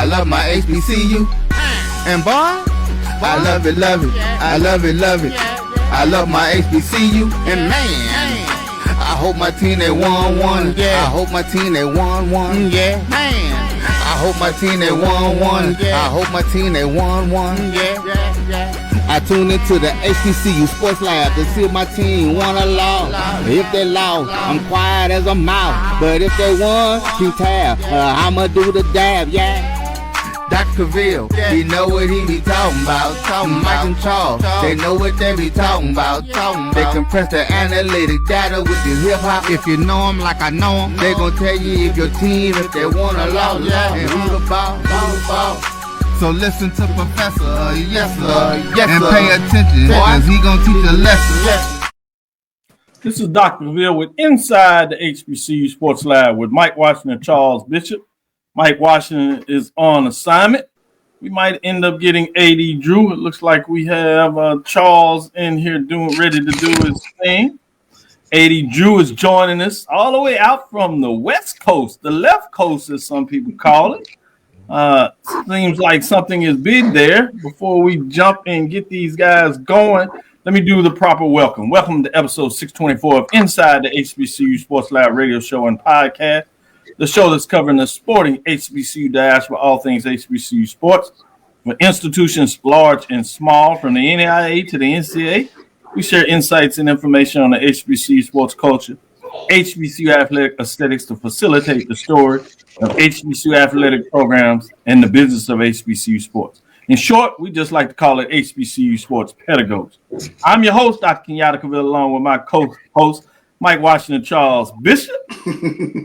love my HBCU. And boy, I love it, love it. I love it, love it. I love my HBCU. And man, I hope my team they won one. I hope my team they won one. Yeah, man. I hope my team they won one. I hope my team they won one. I tune into the HBCU Sports Lab to see if my team won or lost. If they lost, I'm quiet as a mouse. But if they won, keep tab. I'ma do the dab, yeah. Dr. Cavil, he know what he be talking about. Mike and Charles, they know what they be talking about. They compress the analytic data with the hip hop. If you know them like I know them, they gon' tell you if your team, if they won or lost, and who the ball. So listen to Professor, yes sir, and pay attention, cause he gon' teach a lesson. This is Dr. Cavil with Inside the HBCU Sports Lab with Mike Washington and Charles Bishop. Mike Washington is on assignment. We might end up getting AD Drew. It looks like we have Charles in here ready to do his thing. AD Drew is joining us all the way out from the West Coast, the left coast, as some people call it. Seems like something is big there. Before we jump and get these guys going, let me do the proper welcome. Welcome to episode 624 of Inside the HBCU Sports Lab radio show and podcast, the show that's covering the sporting HBCU diaspora, all things HBCU sports, for institutions large and small, from the NAIA to the NCAA. We share insights and information on the HBCU sports culture, HBCU athletic aesthetics to facilitate the story of HBCU athletic programs and the business of HBCU sports. In short, we just like to call it HBCU sports pedagogy. I'm your host, Dr. Kenyatta, along with my co-host, Mike Washington, Charles Bishop,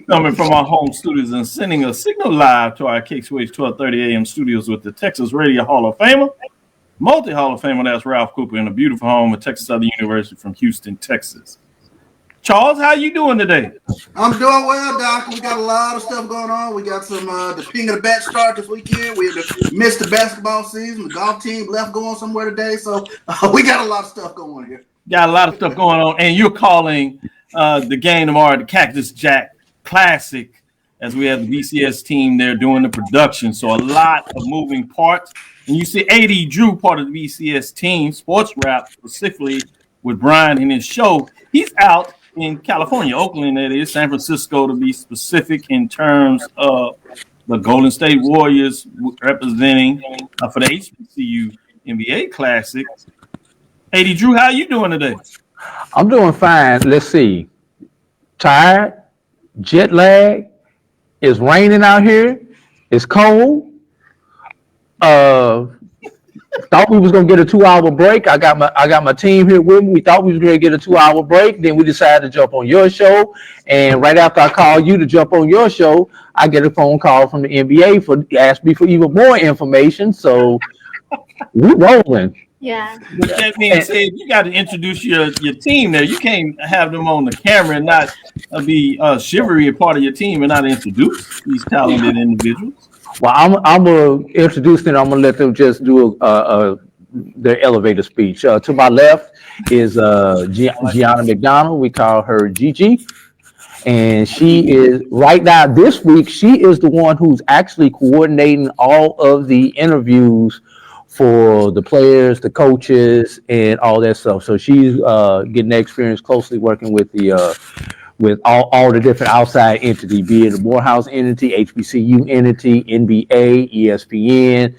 coming from our home studios and sending a signal live to our KXWH 1230 AM studios with the Texas Radio Hall of Famer, multi-Hall of Famer, that's Ralph Cooper, in a beautiful home at Texas Southern University from Houston, Texas. Charles, how you doing today? I'm doing well, Doc. We got a lot of stuff going on. We got some the Ping of the Bet start this weekend. We missed the basketball season. The golf team left going somewhere today. So we got a lot of stuff going on here. Got a lot of stuff going on. And you're calling the game tomorrow, the Cactus Jack Classic, as we have the BCS team there doing the production. So a lot of moving parts. And you see AD Drew, part of the BCS team, sports rap, specifically with Bryant in his show. He's out in California, Oakland, that is, San Francisco to be specific, in terms of the Golden State Warriors representing for the HBCU NBA Classic. AD Drew, how you doing today? I'm doing fine. Let's see. Tired, jet lag. It's raining out here. It's cold. Thought we was gonna get a 2-hour break. I got my team here with me. We thought we was gonna get a 2-hour break. Then we decided to jump on your show. And right after I called you to jump on your show, I get a phone call from the NBA for ask me for even more information. So we rolling. Yeah. With that being said, you got to introduce your team there. You can't have them on the camera and not be shivery a part of your team and not introduce these talented individuals. Well, I'm gonna introduce them. I'm gonna let them just do their elevator speech. To my left is Gianna McDonald. We call her Gigi, and she is right now this week. She is the one who's actually coordinating all of the interviews for the players, the coaches, and all that stuff. So she's getting that experience closely working with the with all the different outside entities, be it a Morehouse entity, HBCU entity, NBA, ESPN,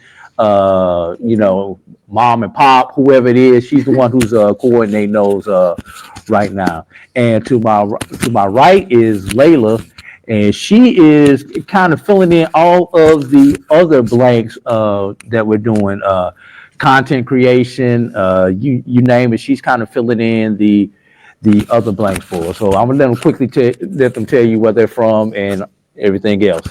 mom and pop, whoever it is. She's the one who's coordinating those right now. And to my right is Layla, and she is kind of filling in all of the other blanks that we're doing, content creation, you name it. She's kind of filling in the other blanks for us. So I'm gonna let them quickly let them tell you where they're from and everything else.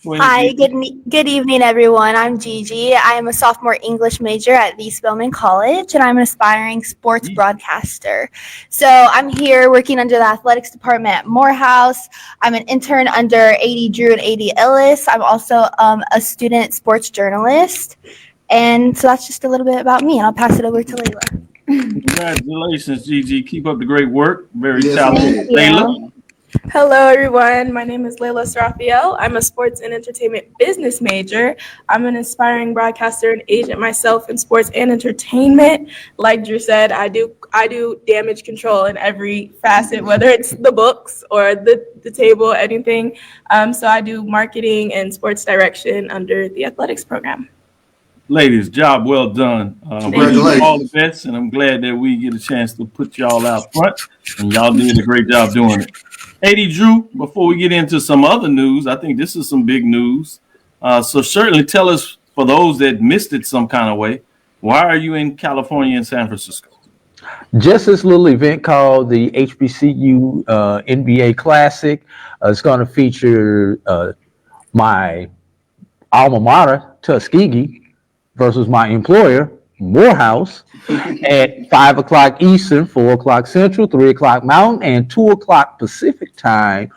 Hi, good evening, everyone. I'm Gigi. I am a sophomore English major at the Spelman College, and I'm an aspiring sports broadcaster. So I'm here working under the athletics department at Morehouse. I'm an intern under AD Drew and AD Ellis. I'm also a student sports journalist. And so that's just a little bit about me, and I'll pass it over to Layla. Congratulations, Gigi. Keep up the great work. Very talented. Layla. Hello, everyone. My name is Lala Srafiel. I'm a sports and entertainment business major. I'm an aspiring broadcaster and agent myself in sports and entertainment. Like Drew said, I do damage control in every facet, whether it's the books or the table, anything. So I do marketing and sports direction under the athletics program. Ladies, job well done. Congratulations. All the best, and I'm glad that we get a chance to put y'all out front, and y'all did a great job doing it. 80 Drew, before we get into some other news, I think this is some big news. So certainly tell us, for those that missed it some kind of way, why are you in California and San Francisco? Just this little event called the HBCU NBA Classic. It's going to feature my alma mater, Tuskegee, versus my employer, Morehouse, at 5 o'clock Eastern, 4 o'clock Central, 3 o'clock Mountain, and 2 o'clock Pacific time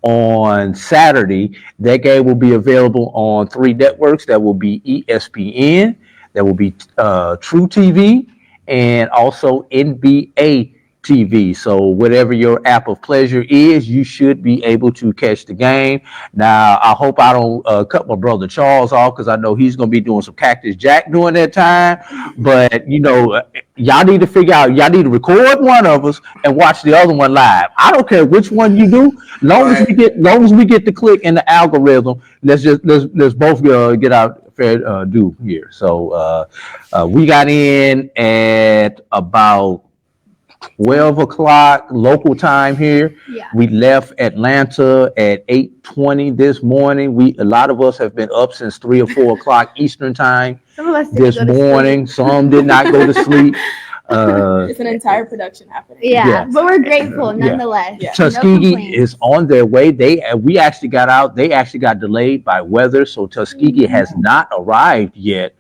on Saturday. That game will be available on 3 networks. That will be ESPN, that will be True TV, and also NBA TV. So whatever your app of pleasure is, you should be able to catch the game. Now, I hope I don't cut my brother Charles off, because I know he's going to be doing some Cactus Jack during that time. But, y'all need to figure out, y'all need to record one of us and watch the other one live. I don't care which one you do. Long as we get the click in the algorithm, let's both get our fair due here. So we got in at about 12 o'clock local time here. Yeah. We left Atlanta at 8:20 this morning. A lot of us have been up since 3 or 4 o'clock Eastern time Some of us didn't this go to morning. sleep. Some did not go to sleep. It's an entire production happening. Yeah, Yes. but we're grateful nonetheless. Yeah. No Tuskegee complaints. is on their way. We actually got out. They actually got delayed by weather, so Tuskegee has not arrived yet.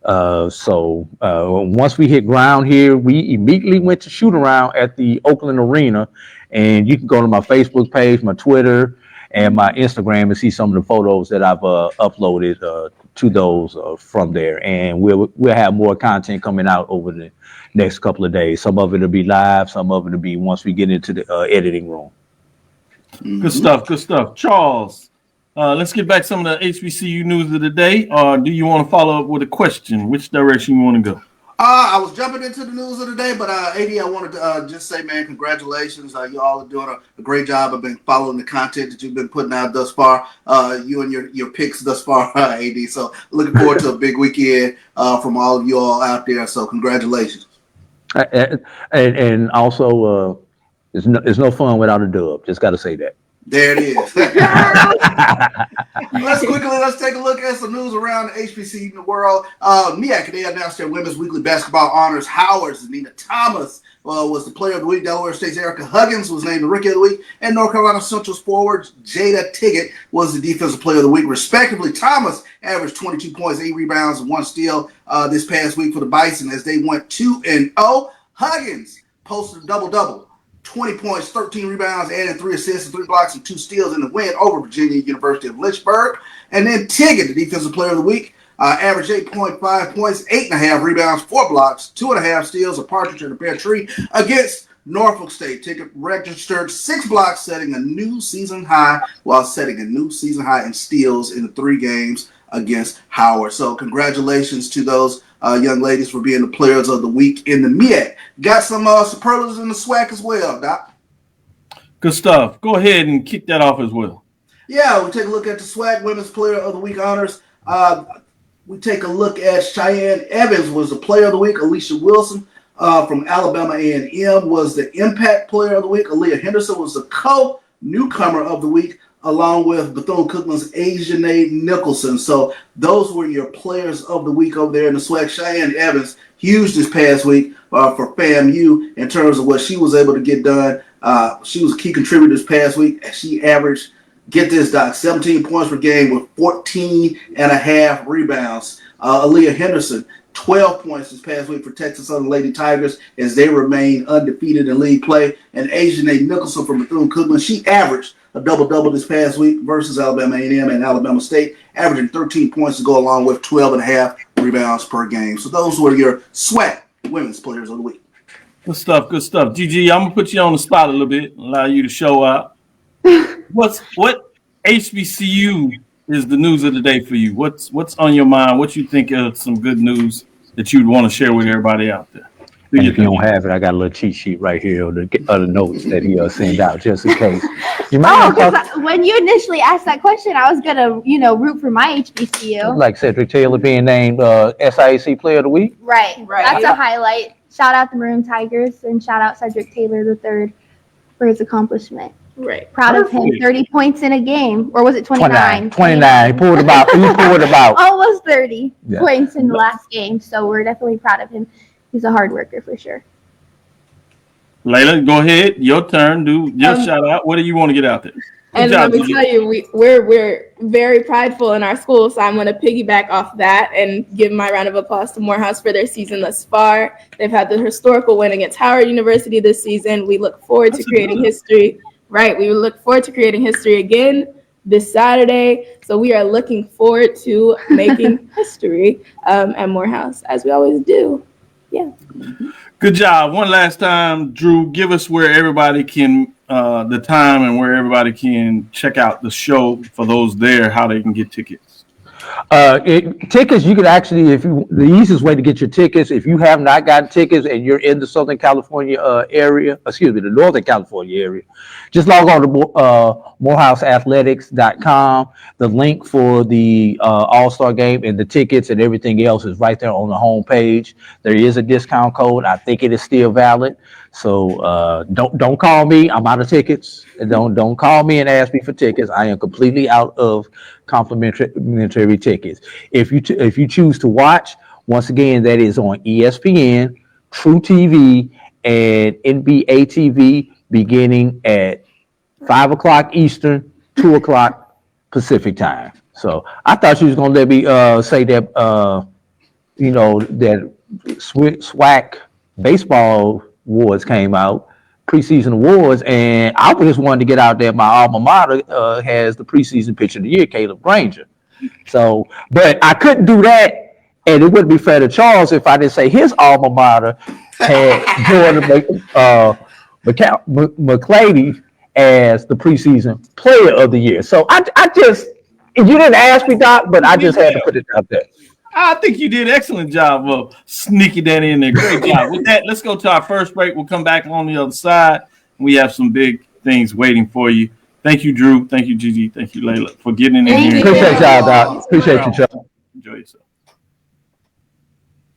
So once we hit ground here, we immediately went to shoot around at the Oakland Arena, and you can go to my Facebook page, my Twitter, and my Instagram and see some of the photos that I've uploaded to those from there. And we'll have more content coming out over the next couple of days. Some of it will be live, some of it will be once we get into the editing room. Good stuff. Charles, let's get back some of the HBCU news of the day. Or do you want to follow up with a question? Which direction you want to go? I was jumping into the news of the day, but AD, I wanted to just say, man, congratulations. You all are doing a great job. I've been following the content that you've been putting out thus far, you and your picks thus far, AD. So looking forward to a big weekend from all of you all out there. So congratulations. And also, it's no fun without a dub. Just got to say that. There it is. Let's take a look at some news around the HBCU in the world. MEAC, they announced their women's weekly basketball honors. Howard's Nina Thomas was the player of the week. Delaware State's Erica Huggins was named the rookie of the week. And North Carolina Central's forward Jada Tiggett was the defensive player of the week, respectively. Thomas averaged 22 points, 8 rebounds, and 1 steal this past week for the Bison as they went 2-0. Huggins posted a double-double. 20 points, 13 rebounds, added 3 assists, 3 blocks, and 2 steals in the win over Virginia University of Lynchburg. And then Tiggett, the defensive player of the week, averaged 8.5 points, 8.5 rebounds, 4 blocks, 2.5 steals, a partridge in a pear tree against Norfolk State. Tiggett registered 6 blocks, setting a new season high, while setting a new season high in steals in the 3 games against Howard. So congratulations to those young ladies for being the players of the week in the MEAC. Got some superlatives in the SWAC as well, Doc. Good stuff. Go ahead and kick that off as well. Yeah, we take a look at the SWAC Women's Player of the Week honors. We take a look at Cheyenne Evans was the Player of the Week. Alicia Wilson from Alabama A&M was the Impact Player of the Week. Aaliyah Henderson was the co-newcomer of the week, along with Bethune-Cookman's Asianae Nicholson. So those were your players of the week over there in the SWAC. Cheyenne Evans, huge this past week for FAMU in terms of what she was able to get done. She was a key contributor this past week. She averaged, get this, Doc, 17 points per game with 14.5 rebounds. Aaliyah Henderson, 12 points this past week for Texas Southern Lady Tigers as they remain undefeated in league play. And Asianae Nicholson from Bethune-Cookman, she averaged a double-double this past week versus Alabama A&M and Alabama State, averaging 13 points to go along with 12.5 rebounds per game. So those were your SWAC Women's Players of the Week. Good stuff. Gigi, I'm going to put you on the spot a little bit, allow you to show out. What HBCU is the news of the day for you? What's on your mind? What you think of some good news that you'd want to share with everybody out there? And if you don't have it, I got a little cheat sheet right here of the other notes that he sent out just in case. You might When you initially asked that question, I was gonna, root for my HBCU. like Cedric Taylor being named SIAC Player of the Week. Right. That's a highlight. Shout out the Maroon Tigers and shout out Cedric Taylor III for his accomplishment. Right. Proud of him. 30 points in a game, or was it 29? 29. He pulled about. Almost 30 points in the last game. So we're definitely proud of him. He's a hard worker for sure. Layla, go ahead. Your turn. Do your shout out. What do you want to get out there? And let me tell you, we're very prideful in our school, so I'm going to piggyback off that and give my round of applause to Morehouse for their season thus far. They've had the historical win against Howard University this season. We look forward to creating history. Right, we look forward to creating history again this Saturday. So we are looking forward to making history at Morehouse, as we always do. Yeah. Good job. One last time, Drew, give us where everybody can, the time and where everybody can check out the show for those there, how they can get tickets. Tickets, you can actually, the easiest way to get your tickets, if you have not gotten tickets and you're in the Southern California area, the Northern California area, just log on to morehouseathletics.com. The link for the All-Star game and the tickets and everything else is right there on the home page. There is a discount code. I think it is still valid. So don't call me. I'm out of tickets. Don't call me and ask me for tickets. I am completely out of complimentary tickets. If you choose to watch, once again, that is on ESPN, True TV, and NBA TV beginning at 5 o'clock Eastern, 2 o'clock Pacific time. So I thought you was gonna let me say that that SWAC baseball awards came out, preseason awards, and I just wanted to get out there. My alma mater has the preseason pitcher of the year, Caleb Granger. So, but I couldn't do that, and it wouldn't be fair to Charles if I didn't say his alma mater had Jordan McClady as the preseason player of the year. So I just, you didn't ask me, Doc, but I just had to put it out there. I think you did an excellent job of sneaking that in there. Great job. With that, let's go to our first break. We'll come back on the other side. We have some big things waiting for you. Thank you, Drew. Thank you, Gigi. Thank you, Layla, for getting in here. Appreciate y'all, Doc. Appreciate you, Chuck. Enjoy yourself.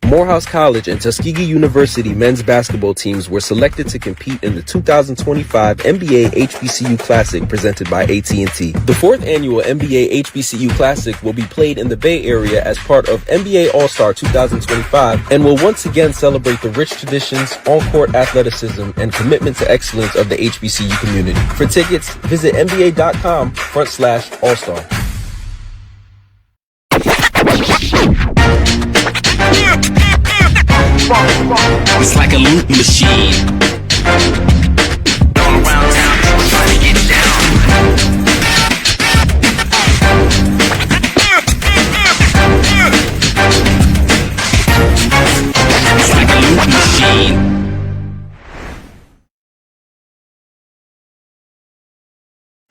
Morehouse College and Tuskegee University men's basketball teams were selected to compete in the 2025 NBA HBCU Classic presented by AT&T. The fourth annual NBA HBCU Classic will be played in the Bay Area as part of NBA All-Star 2025 and will once again celebrate the rich traditions, on-court athleticism, and commitment to excellence of the HBCU community. For tickets, visit nba.com/all-star. It's like a loot machine. All around town, trying to get down. It's like a loot machine.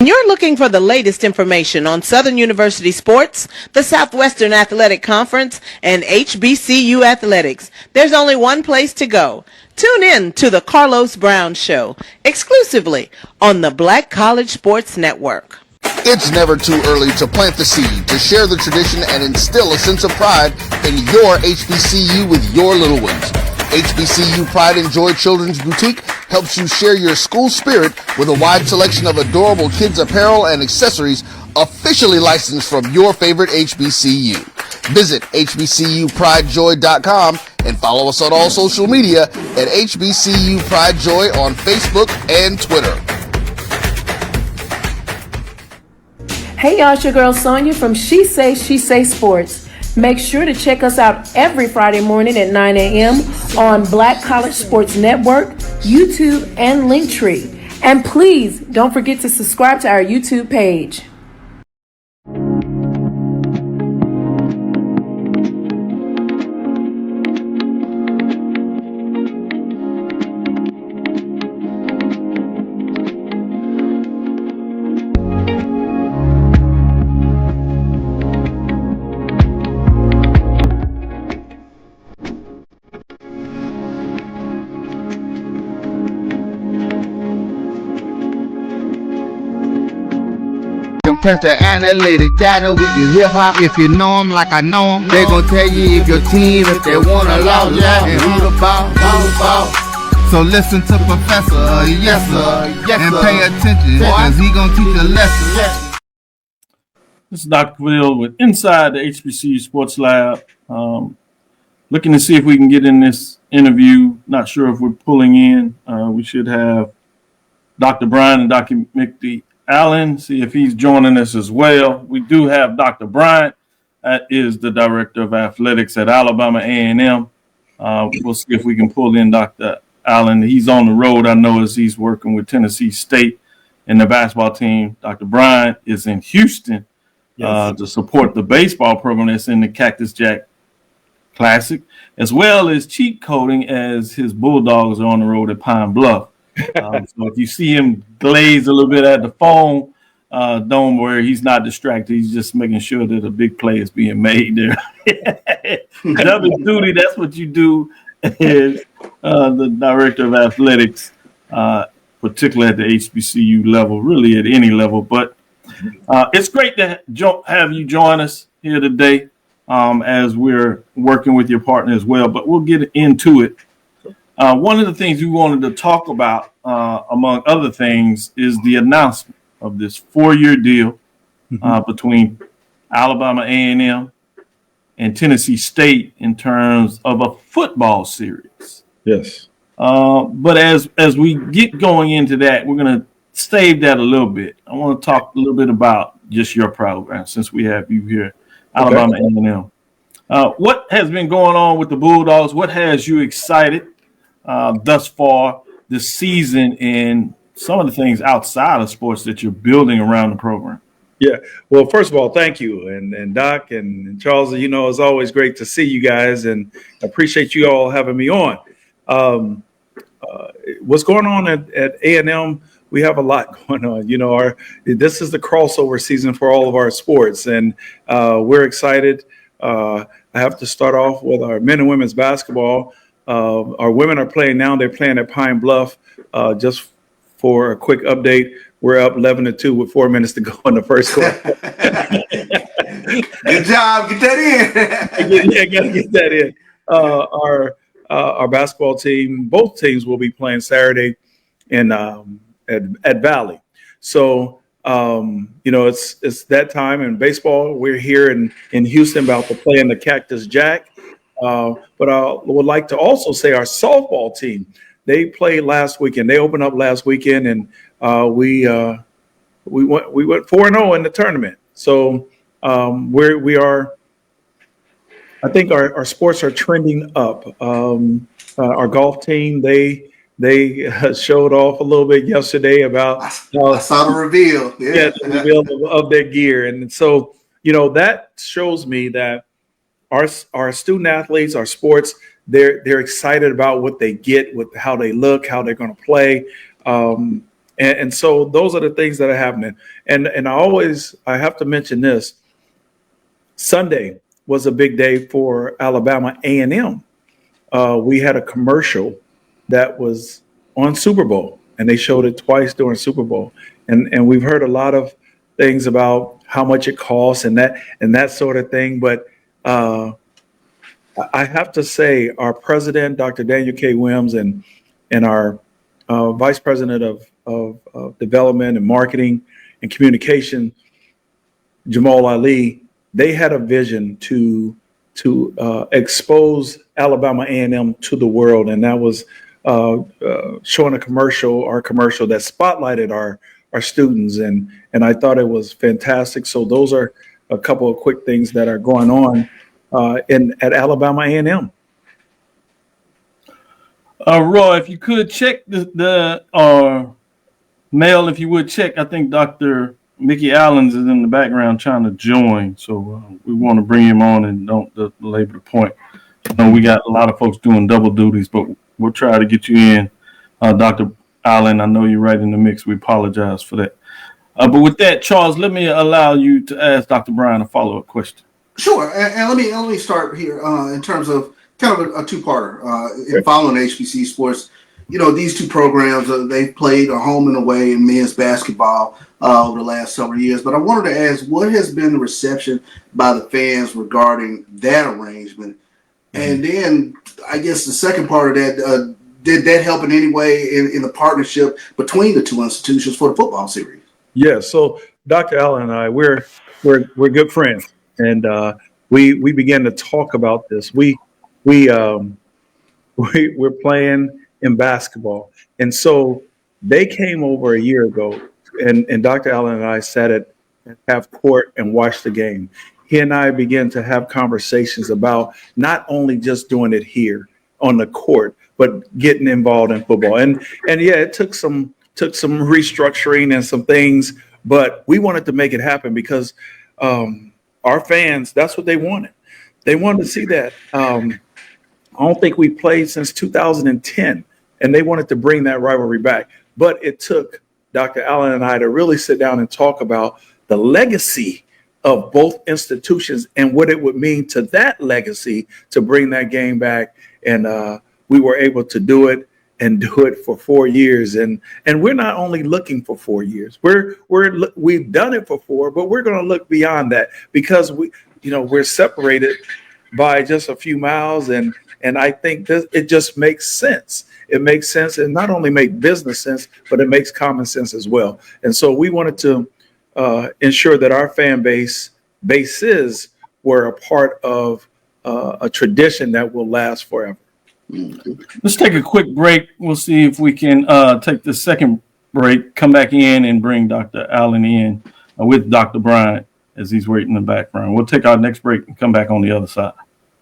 You're looking for the latest information on Southern University sports, the Southwestern Athletic Conference, and HBCU athletics. There's only one place to go. Tune in to the Carlos Brown Show, exclusively on the Black College Sports Network. It's never too early to plant the seed, to share the tradition, and instill a sense of pride in your HBCU with your little ones. HBCU Pride and Joy Children's Boutique helps you share your school spirit with a wide selection of adorable kids apparel and accessories officially licensed from your favorite HBCU. Visit hbcupridejoy.com and follow us on all social media at HBCU Pride Joy on Facebook and Twitter. Hey y'all, it's your girl Sonia from She Say Sports. Make sure to check us out every Friday morning at 9 a.m. on Black College Sports Network, YouTube, and Linktree. And please don't forget to subscribe to our YouTube page. test the analytic data with your hip hop. If you know 'em like I know 'em, they gon' tell you if your team, if they wanna lose, and who the ball. So listen to Professor, yes sir, and pay attention, cause he gon' teach a lesson. This is Dr. Cavil with Inside the HBCU Sports Lab. Looking to see if we can get in this interview. Not sure if we're pulling in. We should have Dr. Bryant and Dr. Mikki Allen, see if he's joining us as well. We do have Dr. Bryant, that is the Director of Athletics at Alabama A&M. We'll see if we can pull in Dr. Allen. He's on the road, I know, as he's working with Tennessee State and the basketball team. Dr. Bryant is in Houston to support the baseball program that's in the Cactus Jack Classic, as well as cheat coding as his Bulldogs are on the road at Pine Bluff. So if you see him glaze a little bit at the phone, don't worry, he's not distracted. He's just making sure that a big play is being made there. Double duty, that's what you do as the Director of Athletics, particularly at the HBCU level, really at any level. But it's great to have you join us here today as we're working with your partner as well. But we'll get into it. One of the things we wanted to talk about, among other things, is the announcement of this 4-year deal between Alabama A&M and Tennessee State in terms of a football series. Yes. But as we get going into that, we're going to save that a little bit. I want to talk a little bit about just your program since we have you here, Alabama A&M. What has been going on with the Bulldogs? What has you excited thus far this season, and some of the things outside of sports that you're building around the program? Yeah. Well, first of all, thank you. And Doc and Charles, you know, it's always great to see you guys, and I appreciate you all having me on. What's going on at A&M? We have a lot going on. You know, this is the crossover season for all of our sports, and we're excited. I have to start off with our men and women's basketball. Our women are playing now. They're playing at Pine Bluff. Just for a quick update, we're up 11-2 with 4 minutes to go in the first quarter. Good job. Get that in. Yeah, gotta get that in. Our basketball team, both teams will be playing Saturday at Valley. So you know, it's that time in baseball. We're here in Houston about to play in the Cactus Jack. But I would like to also say our softball team, they played last weekend. They opened up last weekend, and we went 4-0 in the tournament. So we are. I think our sports are trending up. Our golf team, they showed off a little bit yesterday about. I saw the reveal. Yeah, the reveal of their gear, and so you know that shows me that our student athletes, our sports, they're excited about what they get, with how they look, how they're going to play, and so those are the things that are happening. And I have to mention this. Sunday was a big day for Alabama A&M. We had a commercial that was on Super Bowl, and they showed it twice during Super Bowl, and we've heard a lot of things about how much it costs and that sort of thing, but I have to say our president, Dr. Daniel K. Wims, and our vice president of development and marketing and communication, Jamal Ali, they had a vision to expose Alabama A&M to the world, and that was showing our commercial that spotlighted our students, and I thought it was fantastic. So those are a couple of quick things that are going on at Alabama A&M. Roy, if you could check the mail, if you would check, I think Dr. Mikki Allen is in the background trying to join, so we want to bring him on and don't belabor the point. I know we got a lot of folks doing double duties, but we'll try to get you in. Dr. Allen, I know you're right in the mix. We apologize for that. But with that, Charles, let me allow you to ask Dr. Bryant a follow-up question. Sure, and let me start here in terms of kind of a two-parter in following HBCU sports. these two programs, they've played a home and away in men's basketball over the last several years. But I wanted to ask, what has been the reception by the fans regarding that arrangement? And then I guess the second part of that, did that help in any way in the partnership between the two institutions for the football series? Yeah. So Dr. Allen and I, we're good friends, and we began to talk about this. We're playing in basketball, and so they came over a year ago, and Dr. Allen and I sat at half court and watched the game. He and I began to have conversations about not only just doing it here on the court, but getting involved in football. And yeah, it took some restructuring and some things, but we wanted to make it happen because our fans, that's what they wanted. They wanted to see that. I don't think we played since 2010, and they wanted to bring that rivalry back. But it took Dr. Allen and I to really sit down and talk about the legacy of both institutions and what it would mean to that legacy to bring that game back. And we were able to do it and do it for 4 years. And we're not only looking for 4 years. We've done it for 4, but we're going to look beyond that because we're separated by just a few miles. And I think it just makes sense. It makes sense, and not only make business sense, but it makes common sense as well. And so we wanted to ensure that our fan bases were a part of a tradition that will last forever. Let's take a quick break. We'll see if we can take the second break, come back in, and bring Dr. Allen in with Dr. Bryant as he's waiting in the background. We'll take our next break and come back on the other side.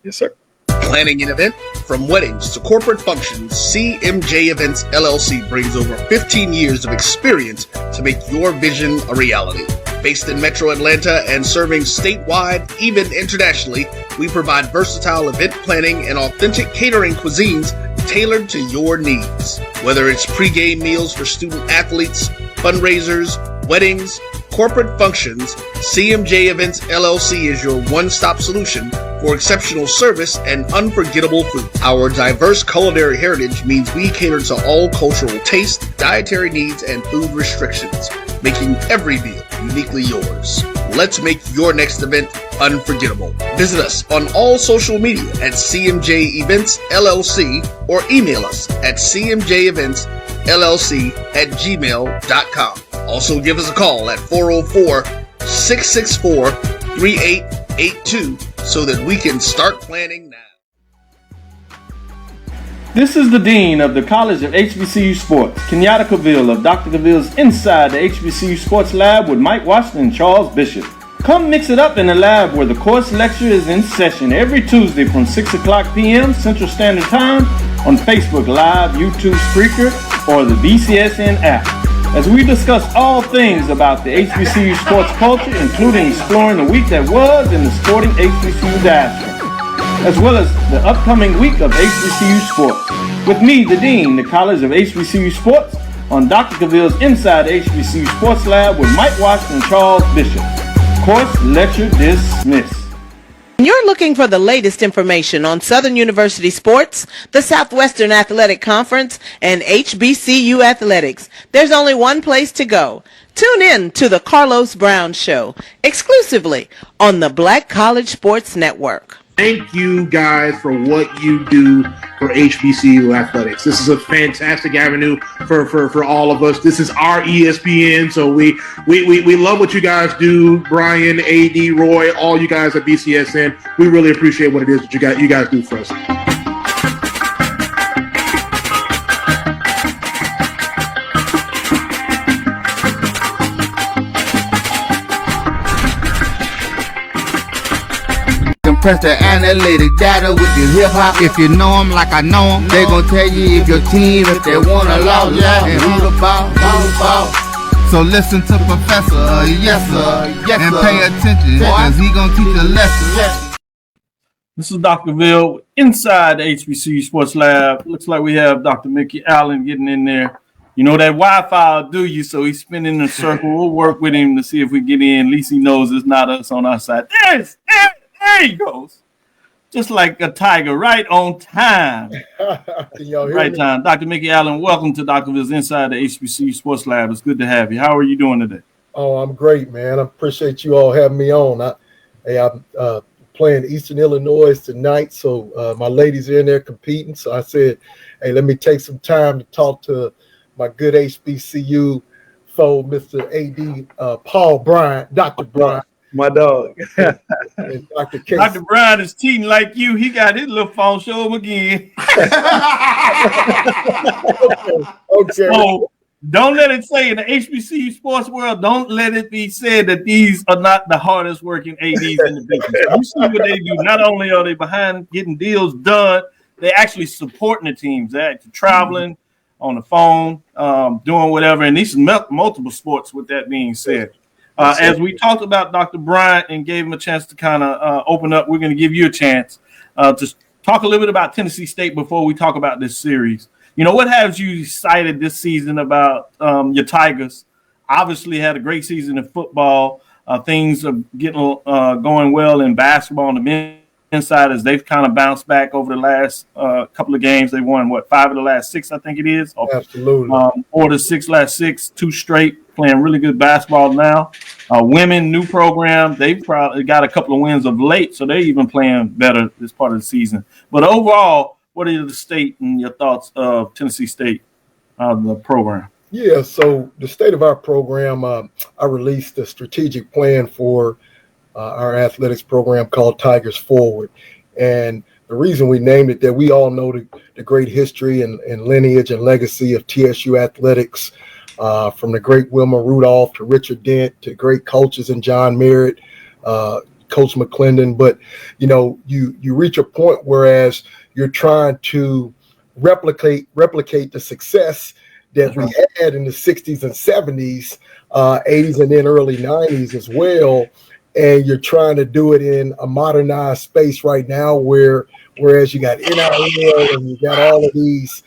Yes, sir. Planning an event? From weddings to corporate functions, CMJ Events LLC brings over 15 years of experience to make your vision a reality. Based in Metro Atlanta and serving statewide, even internationally, we provide versatile event planning and authentic catering cuisines tailored to your needs. Whether it's pre-game meals for student athletes, fundraisers, weddings, corporate functions, CMJ Events LLC is your one-stop solution for exceptional service and unforgettable food. Our diverse culinary heritage means we cater to all cultural tastes, dietary needs, and food restrictions, making every meal uniquely yours. Let's make your next event unforgettable. Visit us on all social media at CMJ Events LLC or email us at cmjeventsllc@gmail.com. Also give us a call at 404-664-3882 so that we can start planning now. This is the Dean of the College of HBCU Sports, Kenyatta Cavil of Dr. Cavil's Inside the HBCU Sports Lab with Mike Washington and Charles Bishop. Come mix it up in the lab where the course lecture is in session every Tuesday from 6 o'clock p.m. Central Standard Time on Facebook Live, YouTube Spreaker, or the BCSN app, as we discuss all things about the HBCU sports culture, including exploring the week that was in the sporting HBCU diaspora, as well as the upcoming week of HBCU sports. With me, the Dean, the College of HBCU Sports, on Dr. Cavil's Inside the HBCU Sports Lab with Mike Washington and Charles Bishop. Course lecture dismissed. When you're looking for the latest information on Southern University sports, the Southwestern Athletic Conference, and HBCU athletics, there's only one place to go. Tune in to the Carlos Brown Show, exclusively on the Black College Sports Network. Thank you guys for what you do for HBCU athletics. This is a fantastic avenue for all of us. This is our ESPN, so we love what you guys do. Brian, AD, Roy, all you guys at BCSN. We really appreciate what it is that you guys do for us. Press the analytic data with your hip hop. If you know them like I know them, they gon' tell you if your team, if they wanna lose, and who the ball. So listen to Professor, yes sir, and pay attention, cause he gon' teach a lesson. This is Dr. Ville inside the HBCU Sports Lab. Looks like we have Dr. Mikki Allen getting in there. You know that Wi-Fi will do you, so he's spinning in a circle. We'll work with him to see if we get in. At least he knows it's not us on our side. There he goes. just like a tiger, right on time. Can y'all hear Right me? time. Dr. Mikki Allen, welcome to Dr. Vill's Inside the HBCU Sports Lab. It's good to have you. How are you doing today? Oh, I'm great, man. I appreciate you all having me on. I'm playing Eastern Illinois tonight, so my ladies are in there competing. So I said, hey, let me take some time to talk to my good HBCU foe, Mr. AD Paul Bryant, Dr. Bryant. My dog. And Dr. Casey. Dr. Bryant is cheating like you. He got his little phone. Show him again. Okay. So don't let it say in the HBCU sports world, don't let it be said that these are not the hardest working ADs in the business. You see what they do. Not only are they behind getting deals done, they're actually supporting the teams. They're actually traveling on the phone, doing whatever. And these are multiple sports with that being said. As we talked about Dr. Bryant and gave him a chance to kind of open up, we're going to give you a chance to talk a little bit about Tennessee State before we talk about this series. You know, what has you excited this season about your Tigers? Obviously had a great season in football. Things are getting going well in basketball on the men's side as they've kind of bounced back over the last couple of games. They won, 5 of the last 6, I think it is? Absolutely. Or the last 6, 2 straight, playing really good basketball now. Women, new program. They've probably got a couple of wins of late, so they're even playing better this part of the season. But overall, what are the state and your thoughts of Tennessee State, the program? Yeah, so the state of our program, I released a strategic plan for our athletics program called Tigers Forward. And the reason we named it that we all know the great history and lineage and legacy of TSU athletics, from the great Wilma Rudolph to Richard Dent to great coaches and John Merritt, Coach McClendon. But, you know, you reach a point whereas you're trying to replicate the success that we had in the 60s and 70s, 80s, and then early 90s as well. And you're trying to do it in a modernized space right now whereas you got NIL and you got all of these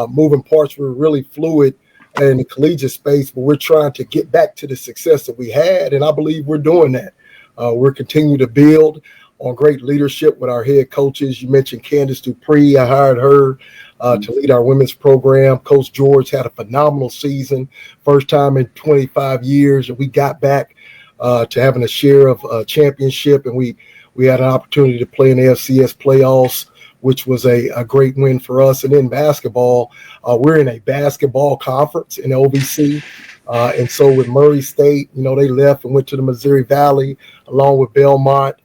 moving parts were really fluid in the collegiate space, but we're trying to get back to the success that we had. And I believe we're doing that. We're continuing to build on great leadership with our head coaches. You mentioned Candace Dupree. I hired her to lead our women's program. Coach George had a phenomenal season, first time in 25 years. And we got back to having a share of championship. And we had an opportunity to play in the FCS playoffs, which was a great win for us. And in basketball, we're in a basketball conference in OVC. And so with Murray State, you know, they left and went to the Missouri Valley along with Belmont.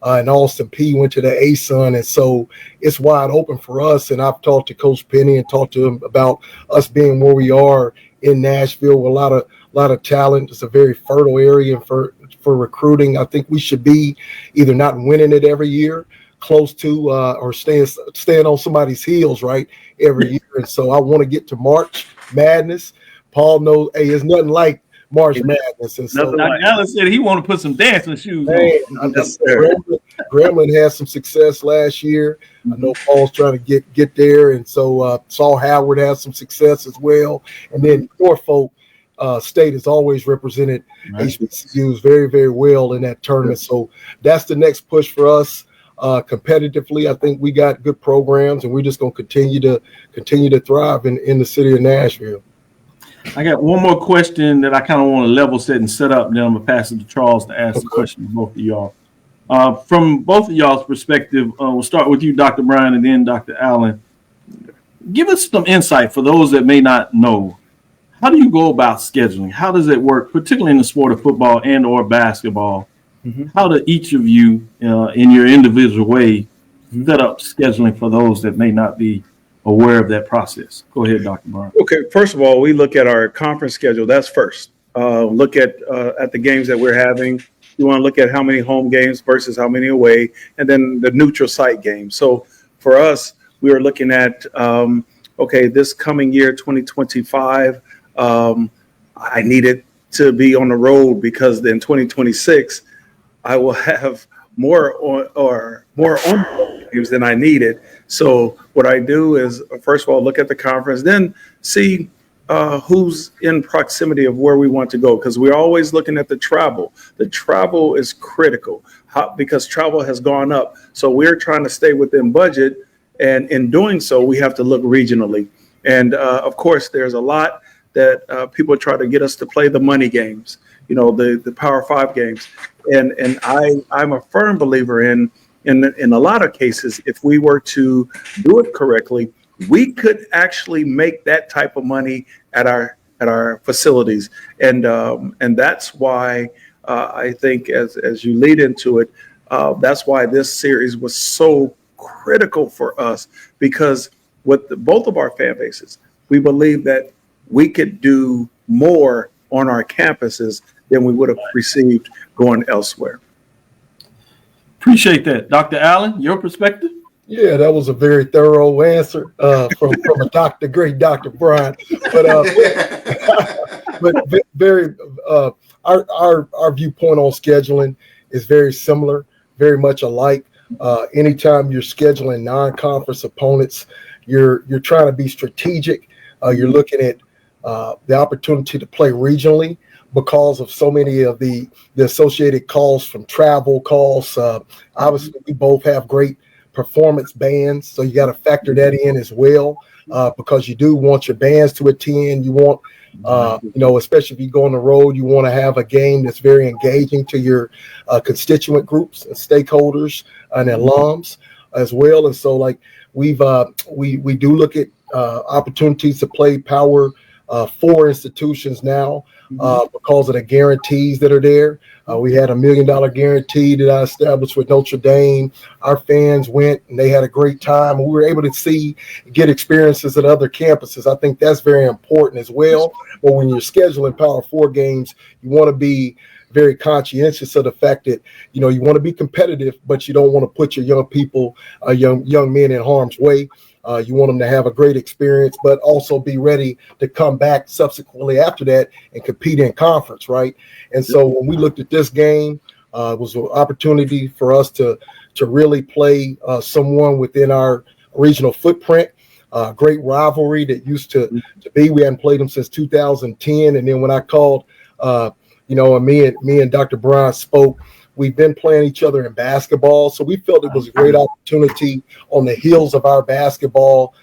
And Austin P went to the ASUN, and so it's wide open for us. And I've talked to Coach Penny and talked to him about us being where we are in Nashville with a lot of talent. It's a very fertile area for recruiting. I think we should be either not winning it every year, close to, or staying on somebody's heels, right, every year. And so I want to get to March Madness. Paul knows, hey, it's nothing like March Madness. And so Allen said he want to put some dancing shoes on. Gremlin had some success last year. I know Paul's trying to get there, and so Saul Howard has some success as well. And then Norfolk State has always represented HBCUs very, very well in that tournament. So that's the next push for us. Competitively, I think we got good programs, and we're just going to continue to thrive in the city of Nashville. I got one more question that I kind of want to level set and set up. Then I'm going to pass it to Charles to ask the question to both of y'all. From both of y'all's perspective, we'll start with you, Dr. Bryant, and then Dr. Allen. Give us some insight for those that may not know. How do you go about scheduling? How does it work, particularly in the sport of football and or basketball? Mm-hmm. How do each of you, in your individual way, set up scheduling for those that may not be aware of that process? Go ahead, Dr. Bryant. Okay, first of all, we look at our conference schedule. That's first. Look at the games that we're having. You want to look at how many home games versus how many away, and then the neutral site games. So for us, we are looking at, this coming year, 2025, I needed to be on the road because then 2026, I will have more on games than I needed. So what I do is, first of all, look at the conference, then see who's in proximity of where we want to go, because we're always looking at the travel. The travel is critical because travel has gone up. So we're trying to stay within budget. And in doing so, we have to look regionally. And of course, there's a lot that people try to get us to play the money games, the Power 5 games. And I'm a firm believer in a lot of cases, if we were to do it correctly, we could actually make that type of money at our facilities. And that's why I think as you lead into it, that's why this series was so critical for us, because with both of our fan bases, we believe that we could do more on our campuses than we would have received going elsewhere. Appreciate that. Dr. Allen, your perspective? Yeah, that was a very thorough answer from a great Dr. Bryant. But very our viewpoint on scheduling is very similar, very much alike. Anytime you're scheduling non-conference opponents, you're trying to be strategic. You're looking at the opportunity to play regionally because of so many of the associated costs from travel costs. Obviously, we both have great performance bands, so you got to factor that in as well, because you do want your bands to attend. You want, especially if you go on the road, you want to have a game that's very engaging to your constituent groups and stakeholders and alums as well. And so, like we do look at opportunities to play Power 4 institutions now because of the guarantees that are there. We had $1 million guarantee that I established with Notre Dame. Our fans went and they had a great time. We were able to get experiences at other campuses. I think that's very important as well. But when you're scheduling Power 4 games, you want to be very conscientious of the fact that, you want to be competitive, but you don't want to put your young people, young men in harm's way. You want them to have a great experience, but also be ready to come back subsequently after that and compete in conference, right? And so when we looked at this game, it was an opportunity for us to really play someone within our regional footprint. Great rivalry that used to be. We hadn't played them since 2010, and then when I called, and me and Dr. Bryant spoke. We've been playing each other in basketball, so we felt it was a great opportunity on the heels of our basketball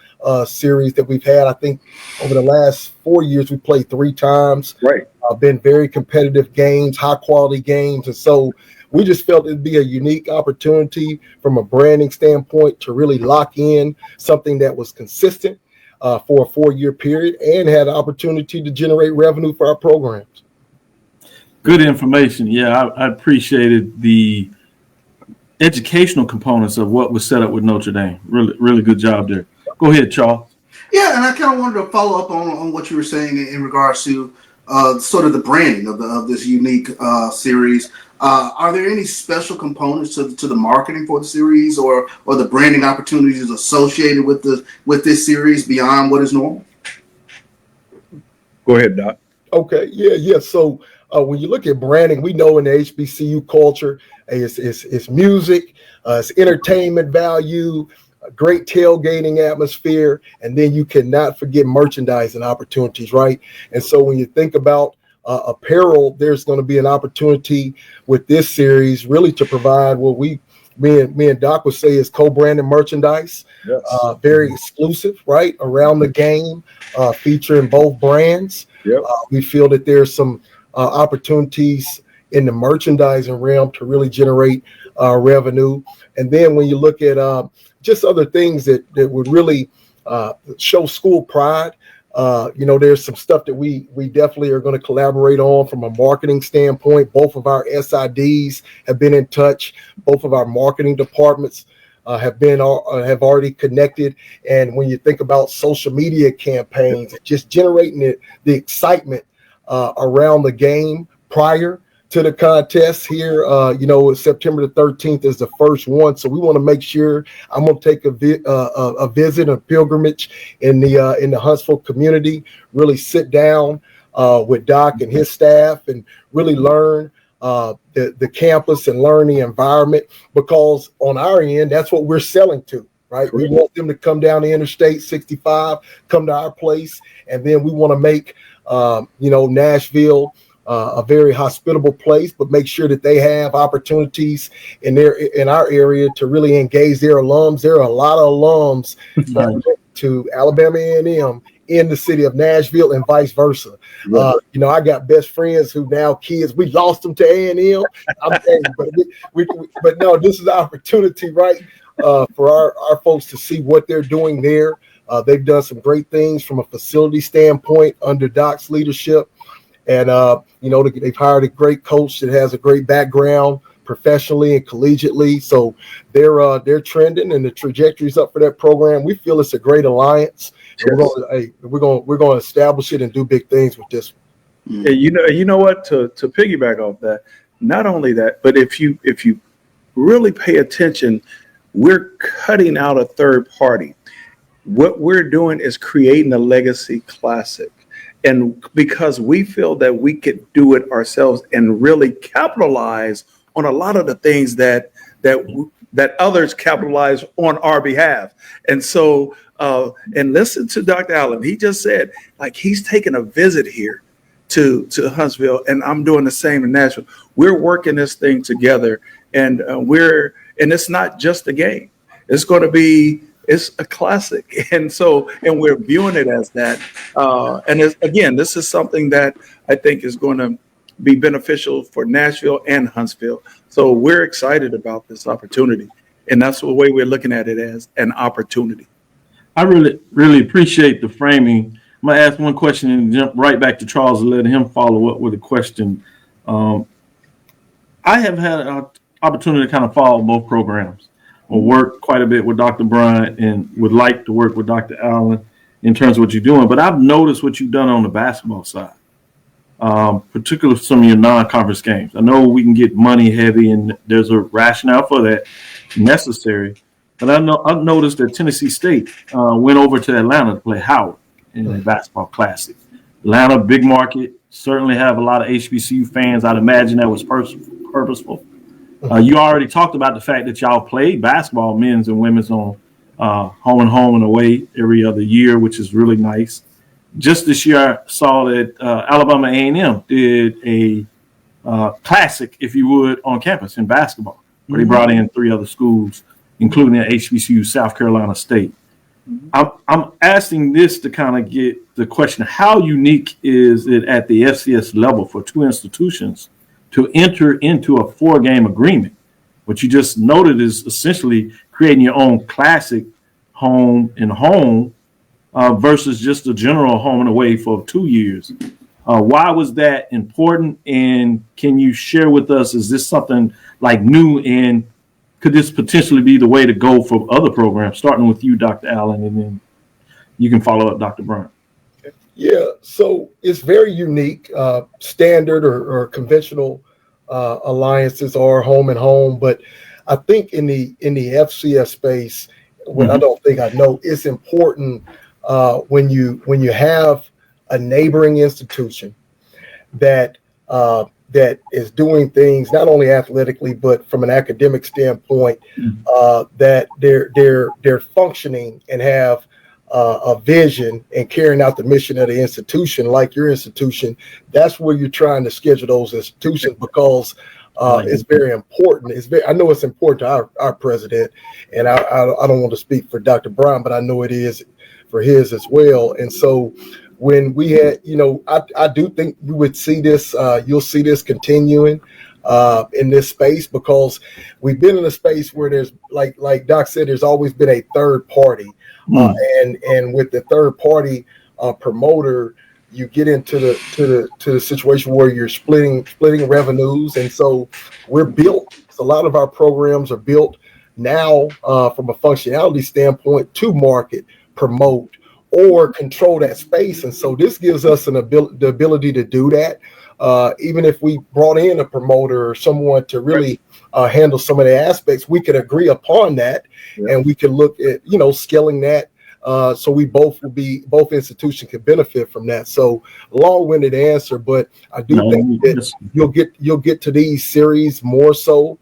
series that we've had. I think over the last 4 years, we played 3 times. Right. Been very competitive games, high-quality games, and so we just felt it'd be a unique opportunity from a branding standpoint to really lock in something that was consistent for a 4-year period and had an opportunity to generate revenue for our programs. Good information. Yeah, I appreciated the educational components of what was set up with Notre Dame. Really, really good job there. Go ahead, Charles. Yeah, and I kind of wanted to follow up on what you were saying in regards to sort of the branding of this unique series. Are there any special components to the marketing for the series or the branding opportunities associated with this series beyond what is normal? Go ahead, Doc. Okay, yeah. So when you look at branding, we know in the HBCU culture, it's music, it's entertainment value, a great tailgating atmosphere, and then you cannot forget merchandising opportunities, right? And so when you think about apparel, there's going to be an opportunity with this series really to provide what me and Doc would say is co-branded merchandise. Yes. Very exclusive, right? Around the game, featuring both brands. Yep. We feel that there's some opportunities in the merchandising realm to really generate revenue. And then when you look at just other things that would really show school pride, there's some stuff that we definitely are going to collaborate on from a marketing standpoint. Both of our SIDs have been in touch. Both of our marketing departments have already connected. And when you think about social media campaigns, just generating the excitement around the game prior to the contest here, September the 13th is the first one. So we want to make sure I'm going to take a visit, a pilgrimage in the Huntsville community, really sit down with Doc and his staff and really learn the campus and learn the environment, because on our end, that's what we're selling to. right? We want them to come down the Interstate 65, come to our place, and then we want to make, Nashville a very hospitable place, but make sure that they have opportunities in our area to really engage their alums. There are a lot of alums that went to Alabama A&M in the city of Nashville and vice versa. I got best friends who now kids, we lost them to A&M. But no, this is an opportunity, right, for our folks to see what they're doing there. They've done some great things from a facility standpoint under Doc's leadership. And, they've hired a great coach that has a great background professionally and collegiately. So they're trending and the trajectory's up for that program. We feel it's a great alliance. Yes. We're going to establish it and do big things with this one. Yeah, you know what? To piggyback off that, not only that, but if you really pay attention, we're cutting out a third party. What we're doing is creating a legacy classic. And because we feel that we could do it ourselves and really capitalize on a lot of the things that others capitalize on our behalf. And so, and listen to Dr. Allen. He just said, like, he's taking a visit here to Huntsville, and I'm doing the same in Nashville. We're working this thing together, and it's not just a game. It's a classic. And we're viewing it as that. And this is something that I think is going to be beneficial for Nashville and Huntsville. So we're excited about this opportunity. And that's the way we're looking at it, as an opportunity. I really, really appreciate the framing. I'm going to ask one question and jump right back to Charles and let him follow up with a question. I have had an opportunity to kind of follow both programs. I work quite a bit with Dr. Bryant and would like to work with Dr. Allen in terms of what you're doing. But I've noticed what you've done on the basketball side, particularly some of your non-conference games. I know we can get money heavy, and there's a rationale for that necessary. But I've noticed that Tennessee State went over to Atlanta to play Howard in the basketball classic. Atlanta, big market, certainly have a lot of HBCU fans. I'd imagine that was purposeful. You already talked about the fact that y'all played basketball, men's and women's, on home and away every other year, which is really nice. Just this year, I saw that Alabama A&M did a classic, if you would, on campus in basketball, where they brought in 3 other schools, including the HBCU South Carolina State. I'm asking this to kind of get the question, how unique is it at the FCS level for 2 institutions to enter into a 4-game agreement? What you just noted is essentially creating your own classic home and home versus just a general home and away for 2 years. Why was that important? And can you share with us, is this something like new, and could this potentially be the way to go for other programs, starting with you, Dr. Allen, and then you can follow up, Dr. Bryant? Yeah, so it's very unique. Standard or conventional alliances are home and home, but I think in the FCS space, what I don't think I know, it's important when you have a neighboring institution that is doing things not only athletically but from an academic standpoint, that they're functioning and have a vision and carrying out the mission of the institution, like your institution. That's where you're trying to schedule those institutions, because it's very important. I know it's important to our president, and I don't want to speak for Dr. Brown, but I know it is for his as well. And so when we had, I do think you would see this, you'll see this continuing in this space, because we've been in a space where there's, like Doc said, there's always been a third party. And with the third party promoter, you get into the situation where you're splitting revenues. And so we're built. So a lot of our programs are built now from a functionality standpoint to market, promote, or control that space. And so this gives us the ability to do that. Even if we brought in a promoter or someone to really handle some of the aspects, we could agree upon that, and we can look at, scaling that. So both institutions can benefit from that. So long-winded answer, but I do think that you'll get to these series more so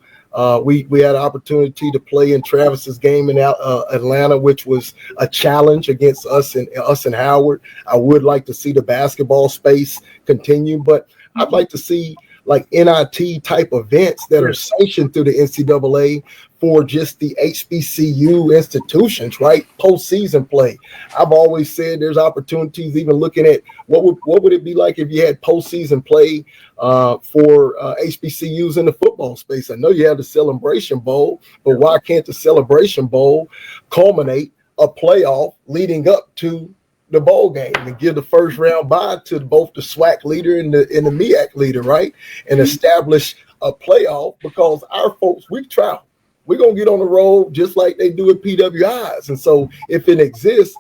We had an opportunity to play in Travis's game in Atlanta, which was a challenge against us and Howard. I would like to see the basketball space continue, but I'd like to see like NIT type events that are sanctioned through the NCAA for just the HBCU institutions, right? Postseason play. I've always said there's opportunities, even looking at what would it be like if you had postseason play for HBCUs in the football space. I know you have the Celebration Bowl, but why can't the Celebration Bowl culminate a playoff leading up to the bowl game and give the first round bye to both the SWAC leader and the MEAC leader, right? And establish a playoff, because our folks, we travel. We're going to get on the road just like they do at PWIs. And so if it exists,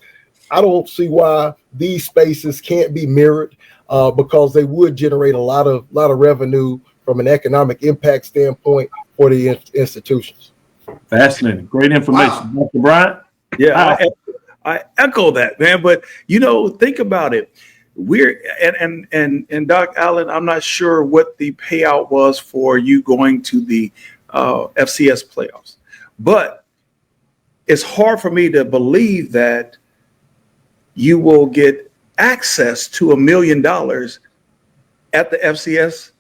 I don't see why these spaces can't be mirrored, because they would generate a lot of revenue from an economic impact standpoint for the institutions. Fascinating. Great information. Wow. Dr. Bryant? Yeah, I echo that, man. But think about it. We're and Doc Allen, I'm not sure what the payout was for you going to the FCS playoffs, but it's hard for me to believe that you will get access to $1 million at the FCS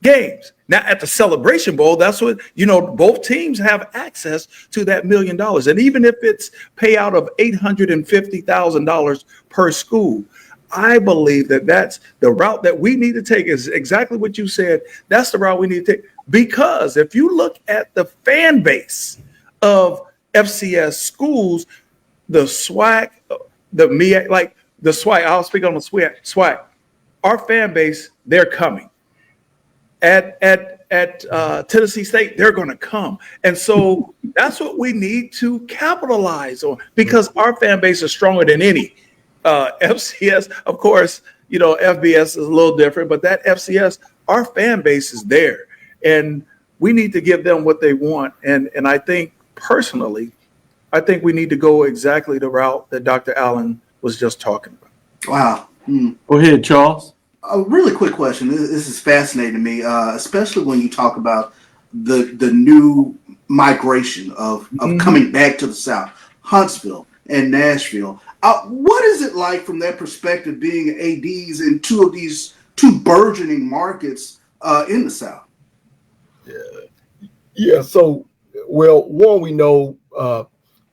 games. Now at the Celebration Bowl, that's what, both teams have access to that $1 million. And even if it's payout of $850,000 per school, I believe that that's the route that we need to take. Is exactly what you said. That's the route we need to take. Because if you look at the fan base of FCS schools, the SWAC, the MEAC, like the SWAC, I'll speak on the SWAC. Our fan base, they're coming. At Tennessee State, they're going to come. And so that's what we need to capitalize on, because our fan base is stronger than any. FCS, of course, FBS is a little different, but that FCS, our fan base is there. And we need to give them what they want. And I think personally, we need to go exactly the route that Dr. Allen was just talking about. Wow. Go ahead, Charles. A really quick question. This is fascinating to me, especially when you talk about the new migration of coming back to the South, Huntsville and Nashville. What is it like from that perspective, being ADs in two burgeoning markets in the South? Yeah. So, one, we know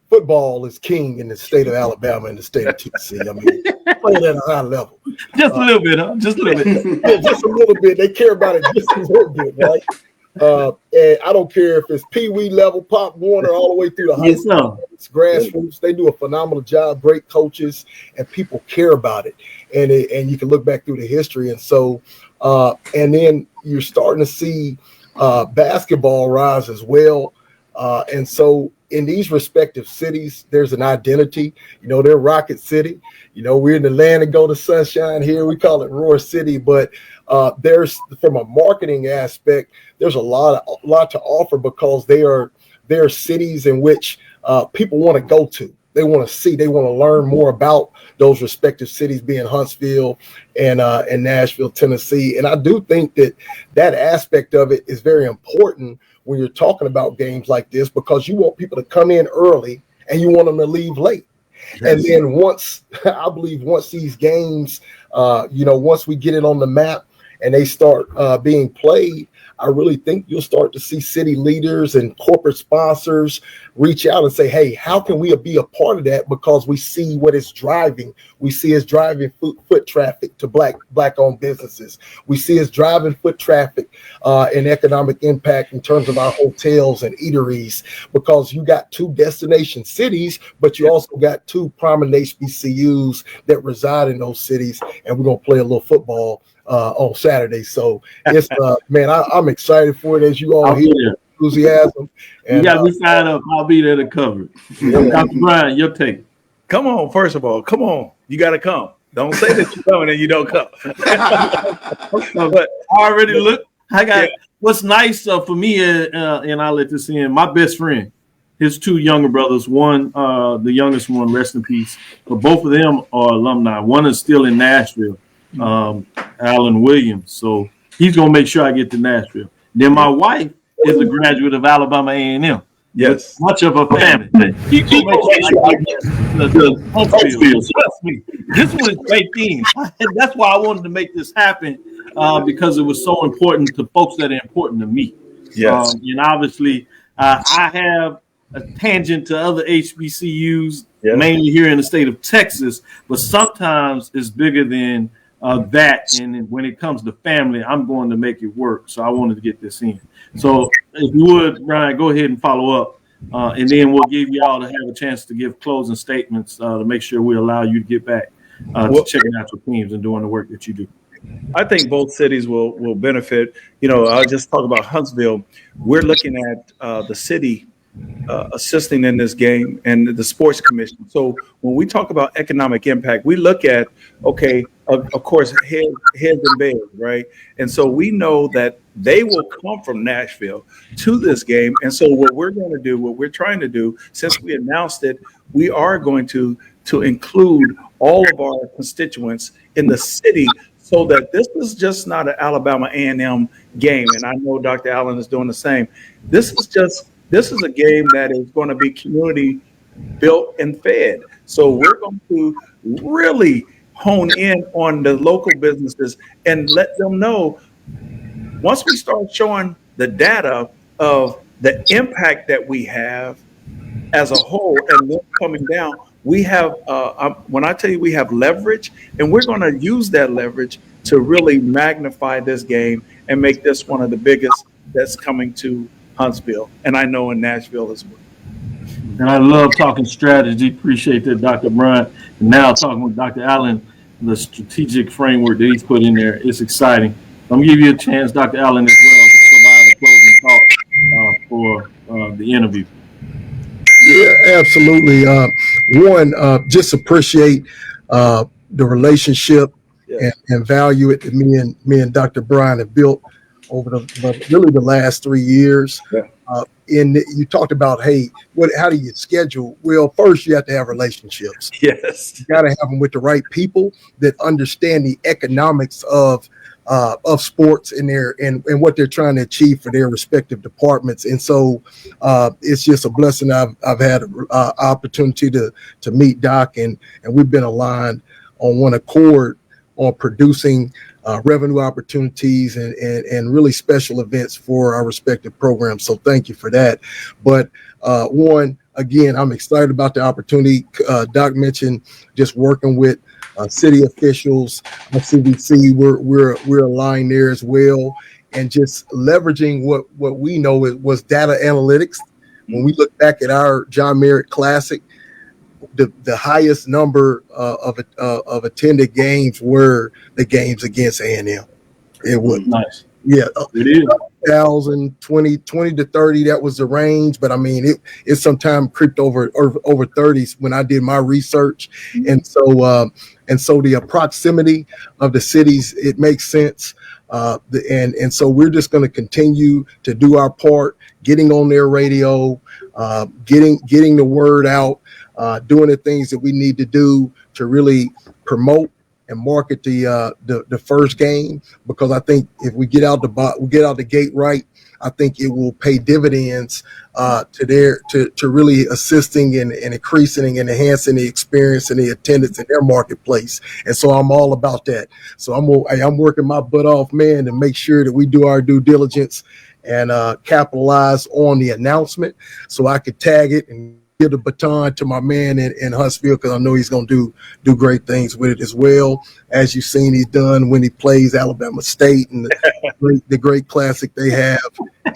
football is king in the state of Alabama and the state of Tennessee. I mean, playing at a high level. Just a little bit, huh? Just a little bit. Yeah, just a little bit. They care about it just a little bit, right? And I don't care if it's Pee Wee level, Pop Warner, all the way through the high school. It's grassroots. They do a phenomenal job, great coaches, and people care about it. And you can look back through the history. And so, and then you're starting to see basketball rise as well. And so in these respective cities, there's an identity. They're Rocket City. We're in the land of go to sunshine here. We call it Roar City, but there's, from a marketing aspect, there's a lot to offer, because they're cities in which people want to go to. They want to see. They want to learn more about those respective cities, being Huntsville and Nashville, Tennessee. And I do think that aspect of it is very important when you're talking about games like this, because you want people to come in early and you want them to leave late. Yes. And then once these games, once we get it on the map and they start being played, I really think you'll start to see city leaders and corporate sponsors reach out and say, hey, how can we be a part of that? Because we see what it's driving. We see it's driving foot traffic to black-owned businesses. We see it's driving foot traffic and economic impact in terms of our hotels and eateries, because you got two destination cities, but you also got two prominent HBCUs that reside in those cities, and we're going to play a little football on Saturday. So it's man, I'm excited for it, as you all hear enthusiasm. And you got me signed up. I'll be there to cover it. Dr. Bryant, your take. Come on, first of all, come on. You got to come. Don't say that you're coming and you don't come. But I already look. I got what's nice for me, and I'll let this in. My best friend, his two younger brothers. One, the youngest one, rest in peace. But both of them are alumni. One is still in Nashville. Alan Williams, so he's gonna make sure I get to Nashville. Then my wife is a graduate of Alabama A&M. Yes. Much of a family. People make the Huntsville. Trust me, this was baked in. That's why I wanted to make this happen, because it was so important to folks that are important to me. Yes. And obviously, I have a tangent to other HBCUs, mainly here in the state of Texas, but sometimes it's bigger than that. And when it comes to family, I'm going to make it work. So I wanted to get this in. So if you would, Brian, go ahead and follow up. And then we'll give you all to have a chance to give closing statements to make sure we allow you to get back to checking out your teams and doing the work that you do. I think both cities will benefit. I'll just talk about Huntsville. We're looking at the city assisting in this game and the sports commission. So when we talk about economic impact, we look at, of course, heads and beds, right? And so we know that they will come from Nashville to this game. And so what we're trying to do, since we announced it, we are going to include all of our constituents in the city, so that this is just not an Alabama A&M game. And I know Dr. Allen is doing the same. This is a game that is going to be community built and fed. So we're going to really hone in on the local businesses and let them know, once we start showing the data of the impact that we have as a whole and then coming down, we have, when I tell you we have leverage, and we're going to use that leverage to really magnify this game and make this one of the biggest that's coming to Huntsville, and I know in Nashville as well. And I love talking strategy. Appreciate that, Dr. Bryant. And now talking with Dr. Allen, the strategic framework that he's put in there, it's exciting. I'm going to give you a chance, Dr. Allen, as well, to provide a closing thought for the interview. Yeah, absolutely. Just appreciate the relationship and value it that me and Dr. Bryant have built over the last 3 years. You talked about, how do you schedule? Well, first you have to have relationships. Yes, you got to have them with the right people that understand the economics of sports and what they're trying to achieve for their respective departments. And so it's just a blessing. I've had an opportunity to meet Doc, and we've been aligned on one accord on producing revenue opportunities and really special events for our respective programs. So thank you for that. But again, I'm excited about the opportunity. Doc mentioned just working with city officials, CDC. We're aligned there as well, and just leveraging what we know was data analytics. When we look back at our John Merritt Classic, the highest number of attended games were the games against A&M. It was nice. Yeah, it is. 20 to 30, that was the range. But I mean, it sometimes creeped over 30 when I did my research. And so the proximity of the cities, it makes sense. And so we're just going to continue to do our part, getting on their radio, getting the word out, doing the things that we need to do to really promote and market the first game, because I think if we get out the gate right, I think it will pay dividends to really assisting and increasing and enhancing the experience and the attendance in their marketplace. And so I'm all about that. So I'm working my butt off, man, to make sure that we do our due diligence and capitalize on the announcement, so I could tag it and give the baton to my man in Huntsville, because I know he's going to do great things with it as well. As you've seen, he's done when he plays Alabama State and the great classic they have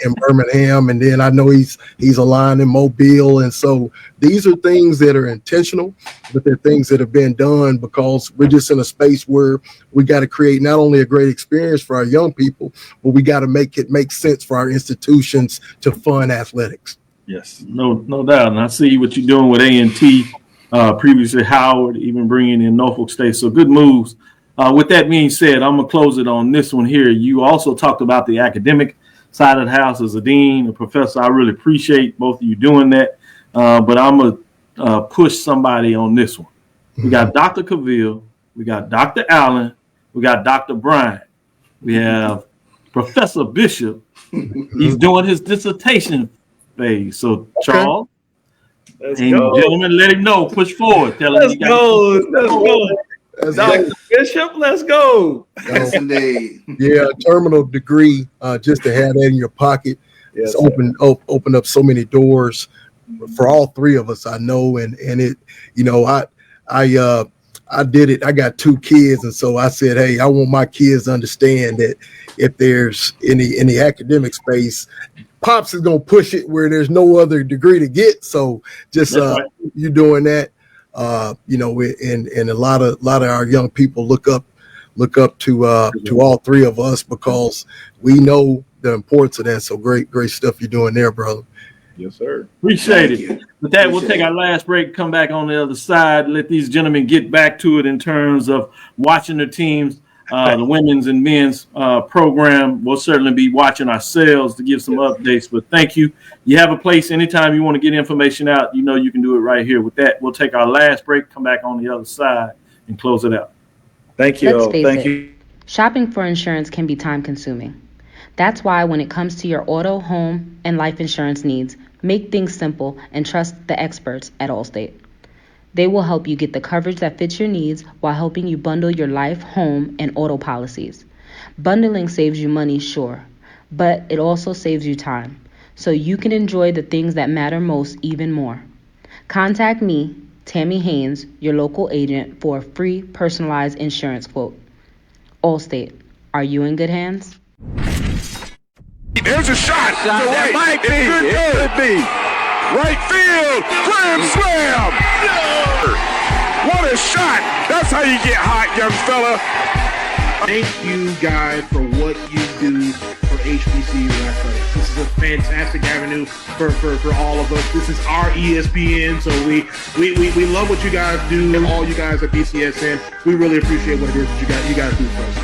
in Birmingham. And then I know he's aligned in Mobile. And so these are things that are intentional, but they're things that have been done because we're just in a space where we got to create not only a great experience for our young people, but we got to make it make sense for our institutions to fund athletics. Yes, no doubt. And I see what you're doing with A&T, previously Howard, even bringing in Norfolk State. So good moves. With that being said, I'm going to close it on this one here. You also talked about the academic side of the house as a dean, a professor. I really appreciate both of you doing that. But I'm going to push somebody on this one. We got Dr. Cavil. We got Dr. Allen. We got Dr. Bryant. We have Professor Bishop. He's doing his dissertation phase. So, Charles, Let's and go. gentlemen, let him know. Push forward. Tell him Let's you got go. Let's go. Dr. Bishop, let's go. Yes, indeed. Yeah, a terminal degree, just to have that in your pocket. Yes, It's opened up so many doors for all three of us. I know, and it, I did it. I got 2 kids, and so I said, hey, I want my kids to understand that if there's in the academic space, Pops is gonna push it where there's no other degree to get. So just you doing that, and a lot of our young people look up to all three of us because we know the importance of that. So great stuff you're doing there, brother. Yes, sir. Appreciate it. With that, we'll take our last break, come back on the other side, let these gentlemen get back to it in terms of watching the teams, the women's and men's program. We'll certainly be watching ourselves to give some updates, but thank you. You have a place anytime you want to get information out, you can do it right here. With that, we'll take our last break, come back on the other side, and close it out. Thank you. Let's face Thank it, you. Shopping for insurance can be time consuming. That's why when it comes to your auto, home, and life insurance needs, make things simple and trust the experts at Allstate. They will help you get the coverage that fits your needs while helping you bundle your life, home, and auto policies. Bundling saves you money, sure, but it also saves you time, so you can enjoy the things that matter most even more. Contact me, Tammy Haynes, your local agent, for a free personalized insurance quote. Allstate, are you in good hands? There's a shot. That might be. It could be. Right field. Grand slam. What a shot. That's how you get hot, young fella. Thank you guys for what you do for HBCU athletics. This is a fantastic avenue for all of us. This is our ESPN, so we love what you guys do. All you guys at BCSN, we really appreciate what it is that you guys do for us.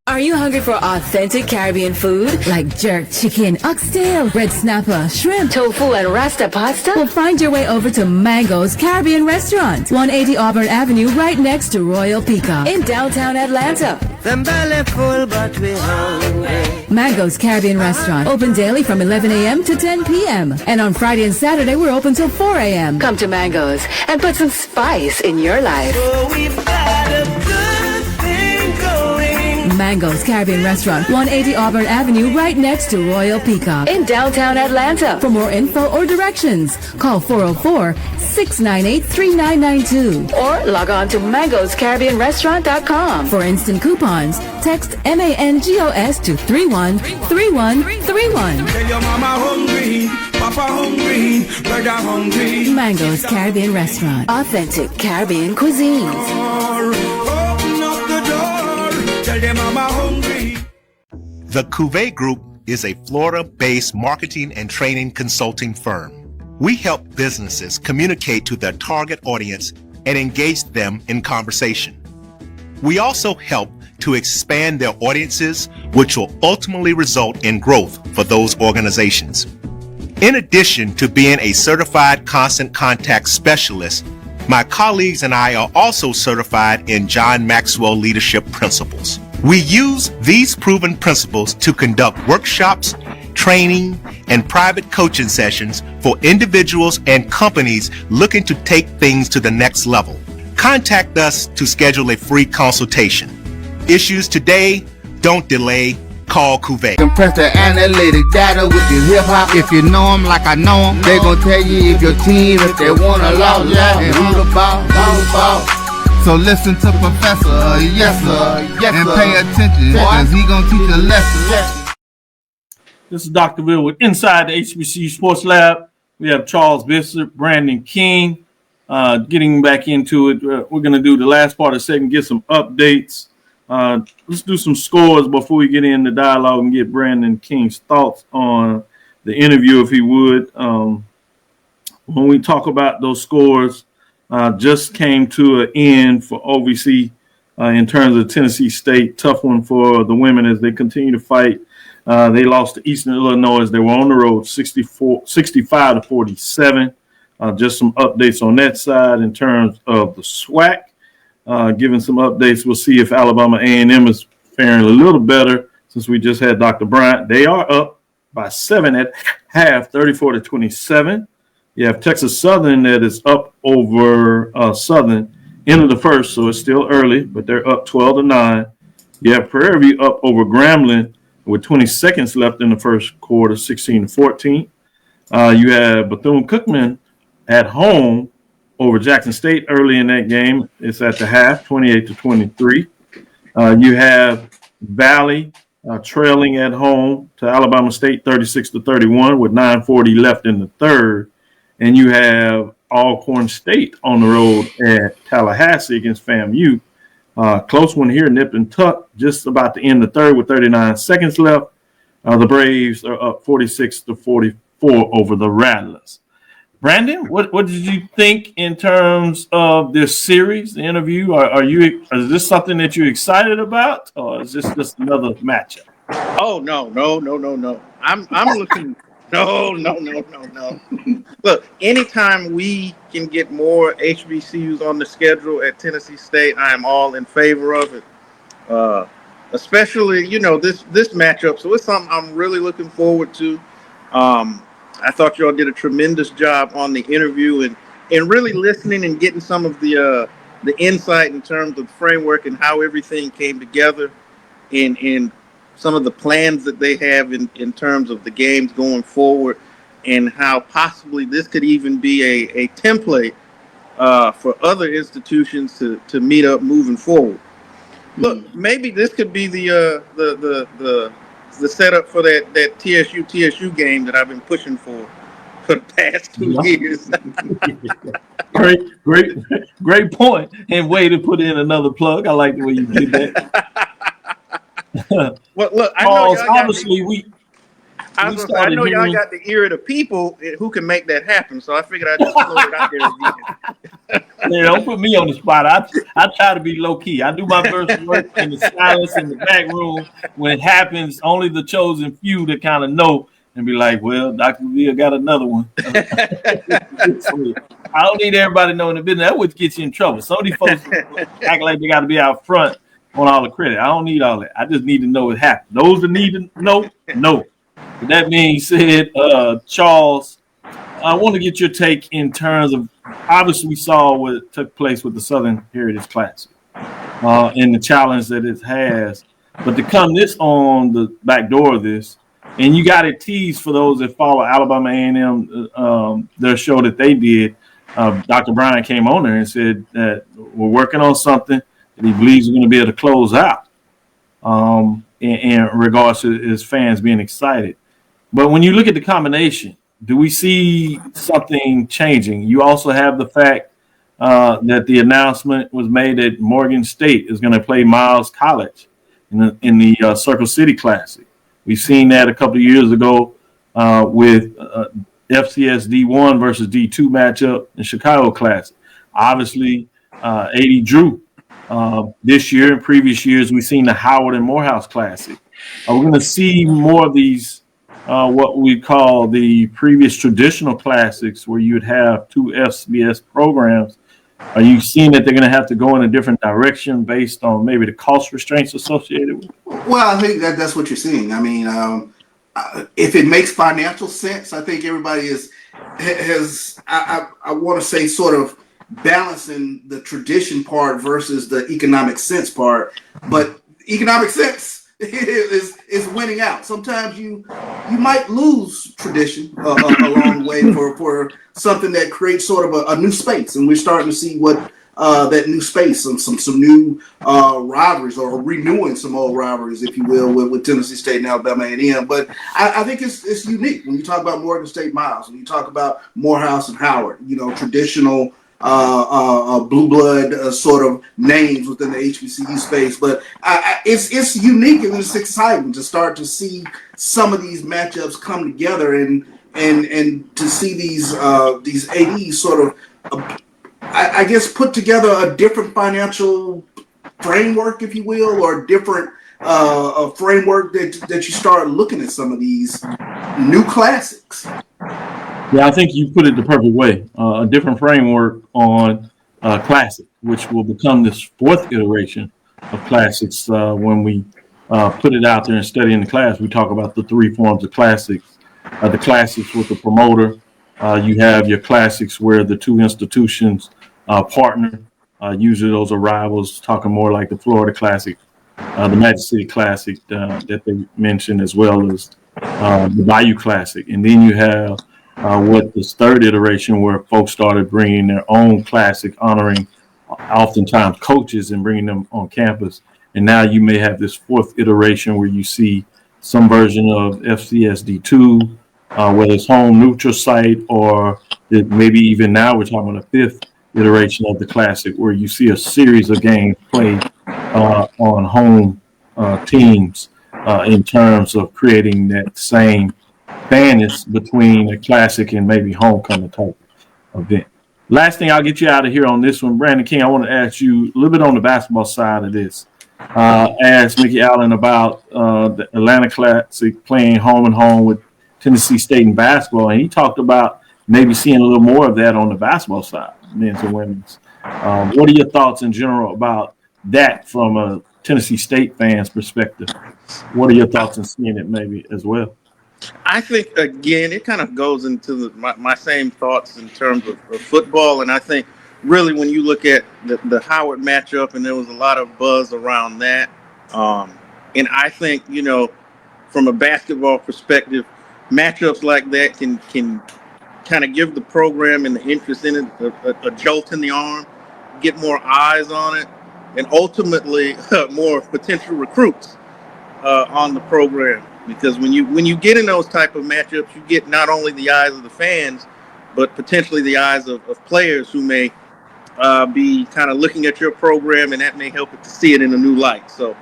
Are you hungry for authentic Caribbean food like jerk chicken, oxtail, red snapper, shrimp, tofu, and rasta pasta? Well, find your way over to Mango's Caribbean Restaurant, 180 Auburn Avenue, right next to Royal Peacock in downtown Atlanta. Them belly full, but we hungry. Mango's Caribbean Restaurant, open daily from 11 a.m. to 10 p.m. And on Friday and Saturday, we're open till 4 a.m. Come to Mango's and put some spice in your life. Oh, we've got a good thing going. Mango's Caribbean Restaurant, 180 Auburn Avenue, right next to Royal Peacock in downtown Atlanta. For more info or directions, call 404-698-3992 or log on to mangoscaribbeanrestaurant.com. For instant coupons, text MANGOS to 313131. Tell your mama hungry, papa hungry, brother hungry. Mango's Caribbean Restaurant, authentic Caribbean cuisines. Open up the door. Tell them I'm hungry. The Cavil Group is a Florida-based marketing and training consulting firm. We help businesses communicate to their target audience and engage them in conversation. We also help to expand their audiences, which will ultimately result in growth for those organizations. In addition to being a certified constant contact specialist, my colleagues and I are also certified in John Maxwell Leadership Principles. We use these proven principles to conduct workshops, training, and private coaching sessions for individuals and companies looking to take things to the next level. Contact us to schedule a free consultation. Issues today, don't delay. Call Cavil. Compress the analytic data with your hip hop. If you know them like I know them, they gon' tell you if your team, if they wanna lose, and who the ball. So listen to Professor, yes sir, and pay attention, cause he gon' teach a lesson. This is Dr. Bill with Inside the HBCU Sports Lab. We have Charles Bishop, Brandon King, getting back into it. We're gonna do the last part of the segment, get some updates. Let's do some scores before we get in the dialogue and get Brandon King's thoughts on the interview, if he would. When we talk about those scores, just came to an end for OVC in terms of Tennessee State. Tough one for the women as they continue to fight. They lost to Eastern Illinois as they were on the road 65-47. Just some updates on that side in terms of the SWAC. Giving some updates, we'll see if Alabama A&M is faring a little better since we just had Dr. Bryant. They are up by 7 at half, 34-27. You have Texas Southern that is up over Southern end of the first, so it's still early, but they're up 12-9. You have Prairie View up over Grambling with 20 seconds left in the first quarter, 16-14. You have Bethune-Cookman at home over Jackson State early in that game. It's at the half, 28-23. You have Valley trailing at home to Alabama State, 36-31, with 9:40 left in the third. And you have Alcorn State on the road at Tallahassee against FAMU. Close one here, nip and tuck, just about to end the third with 39 seconds left. The Braves are up 46-44 over the Rattlers. Brandon, what did you think in terms of this series, the interview? Is this something that you're excited about, or is this just another matchup? Oh no. I'm looking. No. Look, anytime we can get more HBCUs on the schedule at Tennessee State, I am all in favor of it. Especially, this matchup. So it's something I'm really looking forward to. I thought y'all did a tremendous job on the interview and really listening and getting some of the insight in terms of the framework and how everything came together in some of the plans that they have in terms of the games going forward, and how possibly this could even be a template for other institutions to meet up moving forward. Look, maybe this could be the setup for that TSU game that I've been pushing for the past 2 years. Great point, and way to put in another plug. I like the way you did that. Well, look, I know y'all obviously I know y'all got the ear of the people who can make that happen, so I figured I'd just throw it out there again. Yeah, don't put me on the spot. I try to be low key. I do my best work in the silence in the back room. When it happens, only the chosen few that kind of know and be like, "Well, Dr. Villa got another one." I don't need everybody knowing the business. That would get you in trouble. Some of these folks act like they got to be out front on all the credit. I don't need all that. I just need to know it happened. Those that need to know. With that being said, Charles, I want to get your take in terms of, obviously we saw what took place with the Southern Heritage Classic and the challenge that it has. But to come this on the back door of this, and you got it teased for those that follow Alabama A&M, their show that they did. Dr. Bryant came on there and said that we're working on something that he believes we're going to be able to close out in regards to his fans being excited. But when you look at the combination, do we see something changing? You also have the fact that the announcement was made that Morgan State is going to play Miles College in the Circle City Classic. We've seen that a couple of years ago with FCS D1 versus D2 matchup in Chicago Classic. Obviously, AD Drew this year and previous years, we've seen the Howard and Morehouse Classic. We're going to see more of these, what we call the previous traditional classics, where you would have two FBS programs. Are you seeing that they're going to have to go in a different direction based on maybe the cost restraints associated with it? Well, I think that's what you're seeing. I mean, if it makes financial sense, I think everybody has I want to say sort of balancing the tradition part versus the economic sense part. But economic sense is winning out. Sometimes you might lose tradition along the way for something that creates sort of a new space, and we're starting to see what that new space, some new rivalries, or renewing some old rivalries, if you will, with Tennessee State and Alabama A&M. But I think it's unique when you talk about Morgan State Miles, when you talk about Morehouse and Howard, traditional blue blood sort of names within the HBCU space. But it's unique, and it's exciting to start to see some of these matchups come together and to see these ADs sort of I guess put together a different financial framework, if you will, or a different a framework that you start looking at some of these new classics. Yeah, I think you put it the perfect way. A different framework on Classic, which will become this fourth iteration of Classics when we put it out there and study in the class. We talk about the three forms of classics. The classics with the promoter. You have your classics where the two institutions partner. Usually those are rivals, talking more like the Florida Classic, the Magic City Classic that they mentioned, as well as the Bayou Classic. And then you have what this third iteration where folks started bringing their own classic, honoring oftentimes coaches and bringing them on campus. And now you may have this fourth iteration where you see some version of FCSD2, whether it's home neutral site, or maybe even now we're talking about a fifth iteration of the classic where you see a series of games played on home teams in terms of creating that same fairness between a classic and maybe homecoming type event. Last thing, I'll get you out of here on this one. Brandon King, I want to ask you a little bit on the basketball side of this. Asked Mikki Allen about the Atlanta Classic playing home and home with Tennessee State in basketball, and he talked about maybe seeing a little more of that on the basketball side, men's and women's. What are your thoughts in general about that from a Tennessee State fan's perspective? What are your thoughts in seeing it maybe as well? I think, again, it kind of goes into my same thoughts in terms of football. And I think really when you look at the Howard matchup, and there was a lot of buzz around that. And I think, from a basketball perspective, matchups like that can kind of give the program and the interest in it a jolt in the arm, get more eyes on it, and ultimately more potential recruits on the program. Because when you get in those type of matchups, you get not only the eyes of the fans, but potentially the eyes of players who may be kind of looking at your program, and that may help it to see it in a new light. So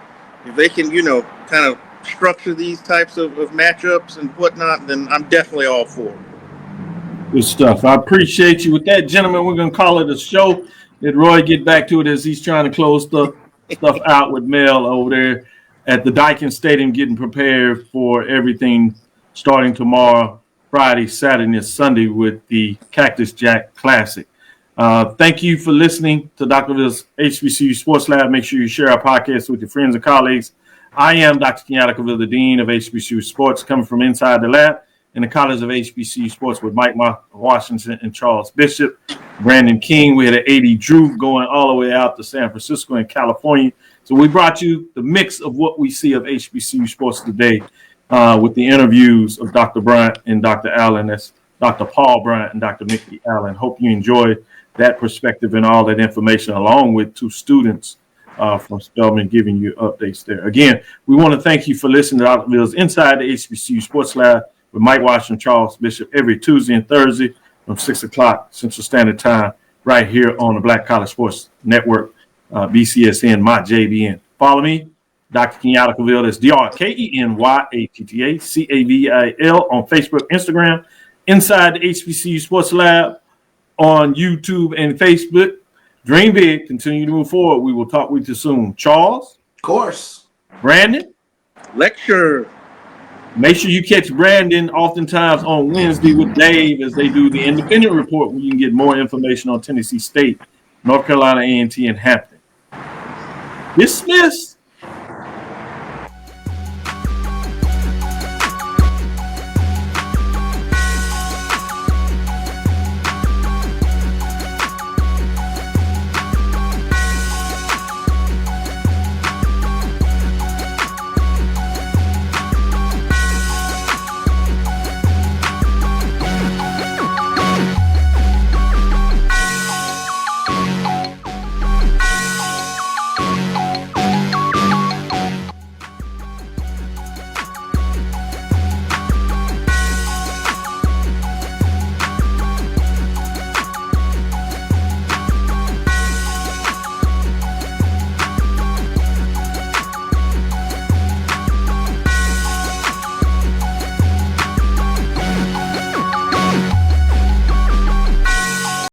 if they can, kind of structure these types of matchups and whatnot, then I'm definitely all for it. Good stuff. I appreciate you. With that, gentlemen, we're going to call it a show. Let Roy get back to it as he's trying to close stuff out with Mel over there at the Dykens Stadium, getting prepared for everything starting tomorrow, Friday, Saturday, and Sunday with the Cactus Jack Classic. Thank you for listening to Dr. Cavill's HBCU Sports Lab. Make sure you share our podcast with your friends and colleagues. I am Dr. Kenyatta Cavil, the Dean of HBCU Sports, coming from inside the lab in the College of HBCU Sports with Mike Washington and Charles Bishop, Brandon King. We had an 80 Drew going all the way out to San Francisco and California. So we brought you the mix of what we see of HBCU sports today with the interviews of Dr. Bryant and Dr. Allen. That's Dr. Paul Bryant and Dr. Mikki Allen. Hope you enjoyed that perspective and all that information, along with two students from Spelman giving you updates there. Again, we want to thank you for listening to Dr. Cavill's Inside the HBCU Sports Lab with Mike Washington, Charles Bishop, every Tuesday and Thursday from 6 o'clock Central Standard Time right here on the Black College Sports Network, BCSN, my JBN. Follow me, Dr. Kenyatta Cavil. That's DrKenyattaCavil on Facebook, Instagram, Inside the HBCU Sports Lab on YouTube and Facebook. Dream big, continue to move forward. We will talk with you soon. Charles? Of course. Brandon? Lecture. Make sure you catch Brandon oftentimes on Wednesday with Dave as they do the Independent Report, where you can get more information on Tennessee State, North Carolina A&T, and Hampton. Dismissed.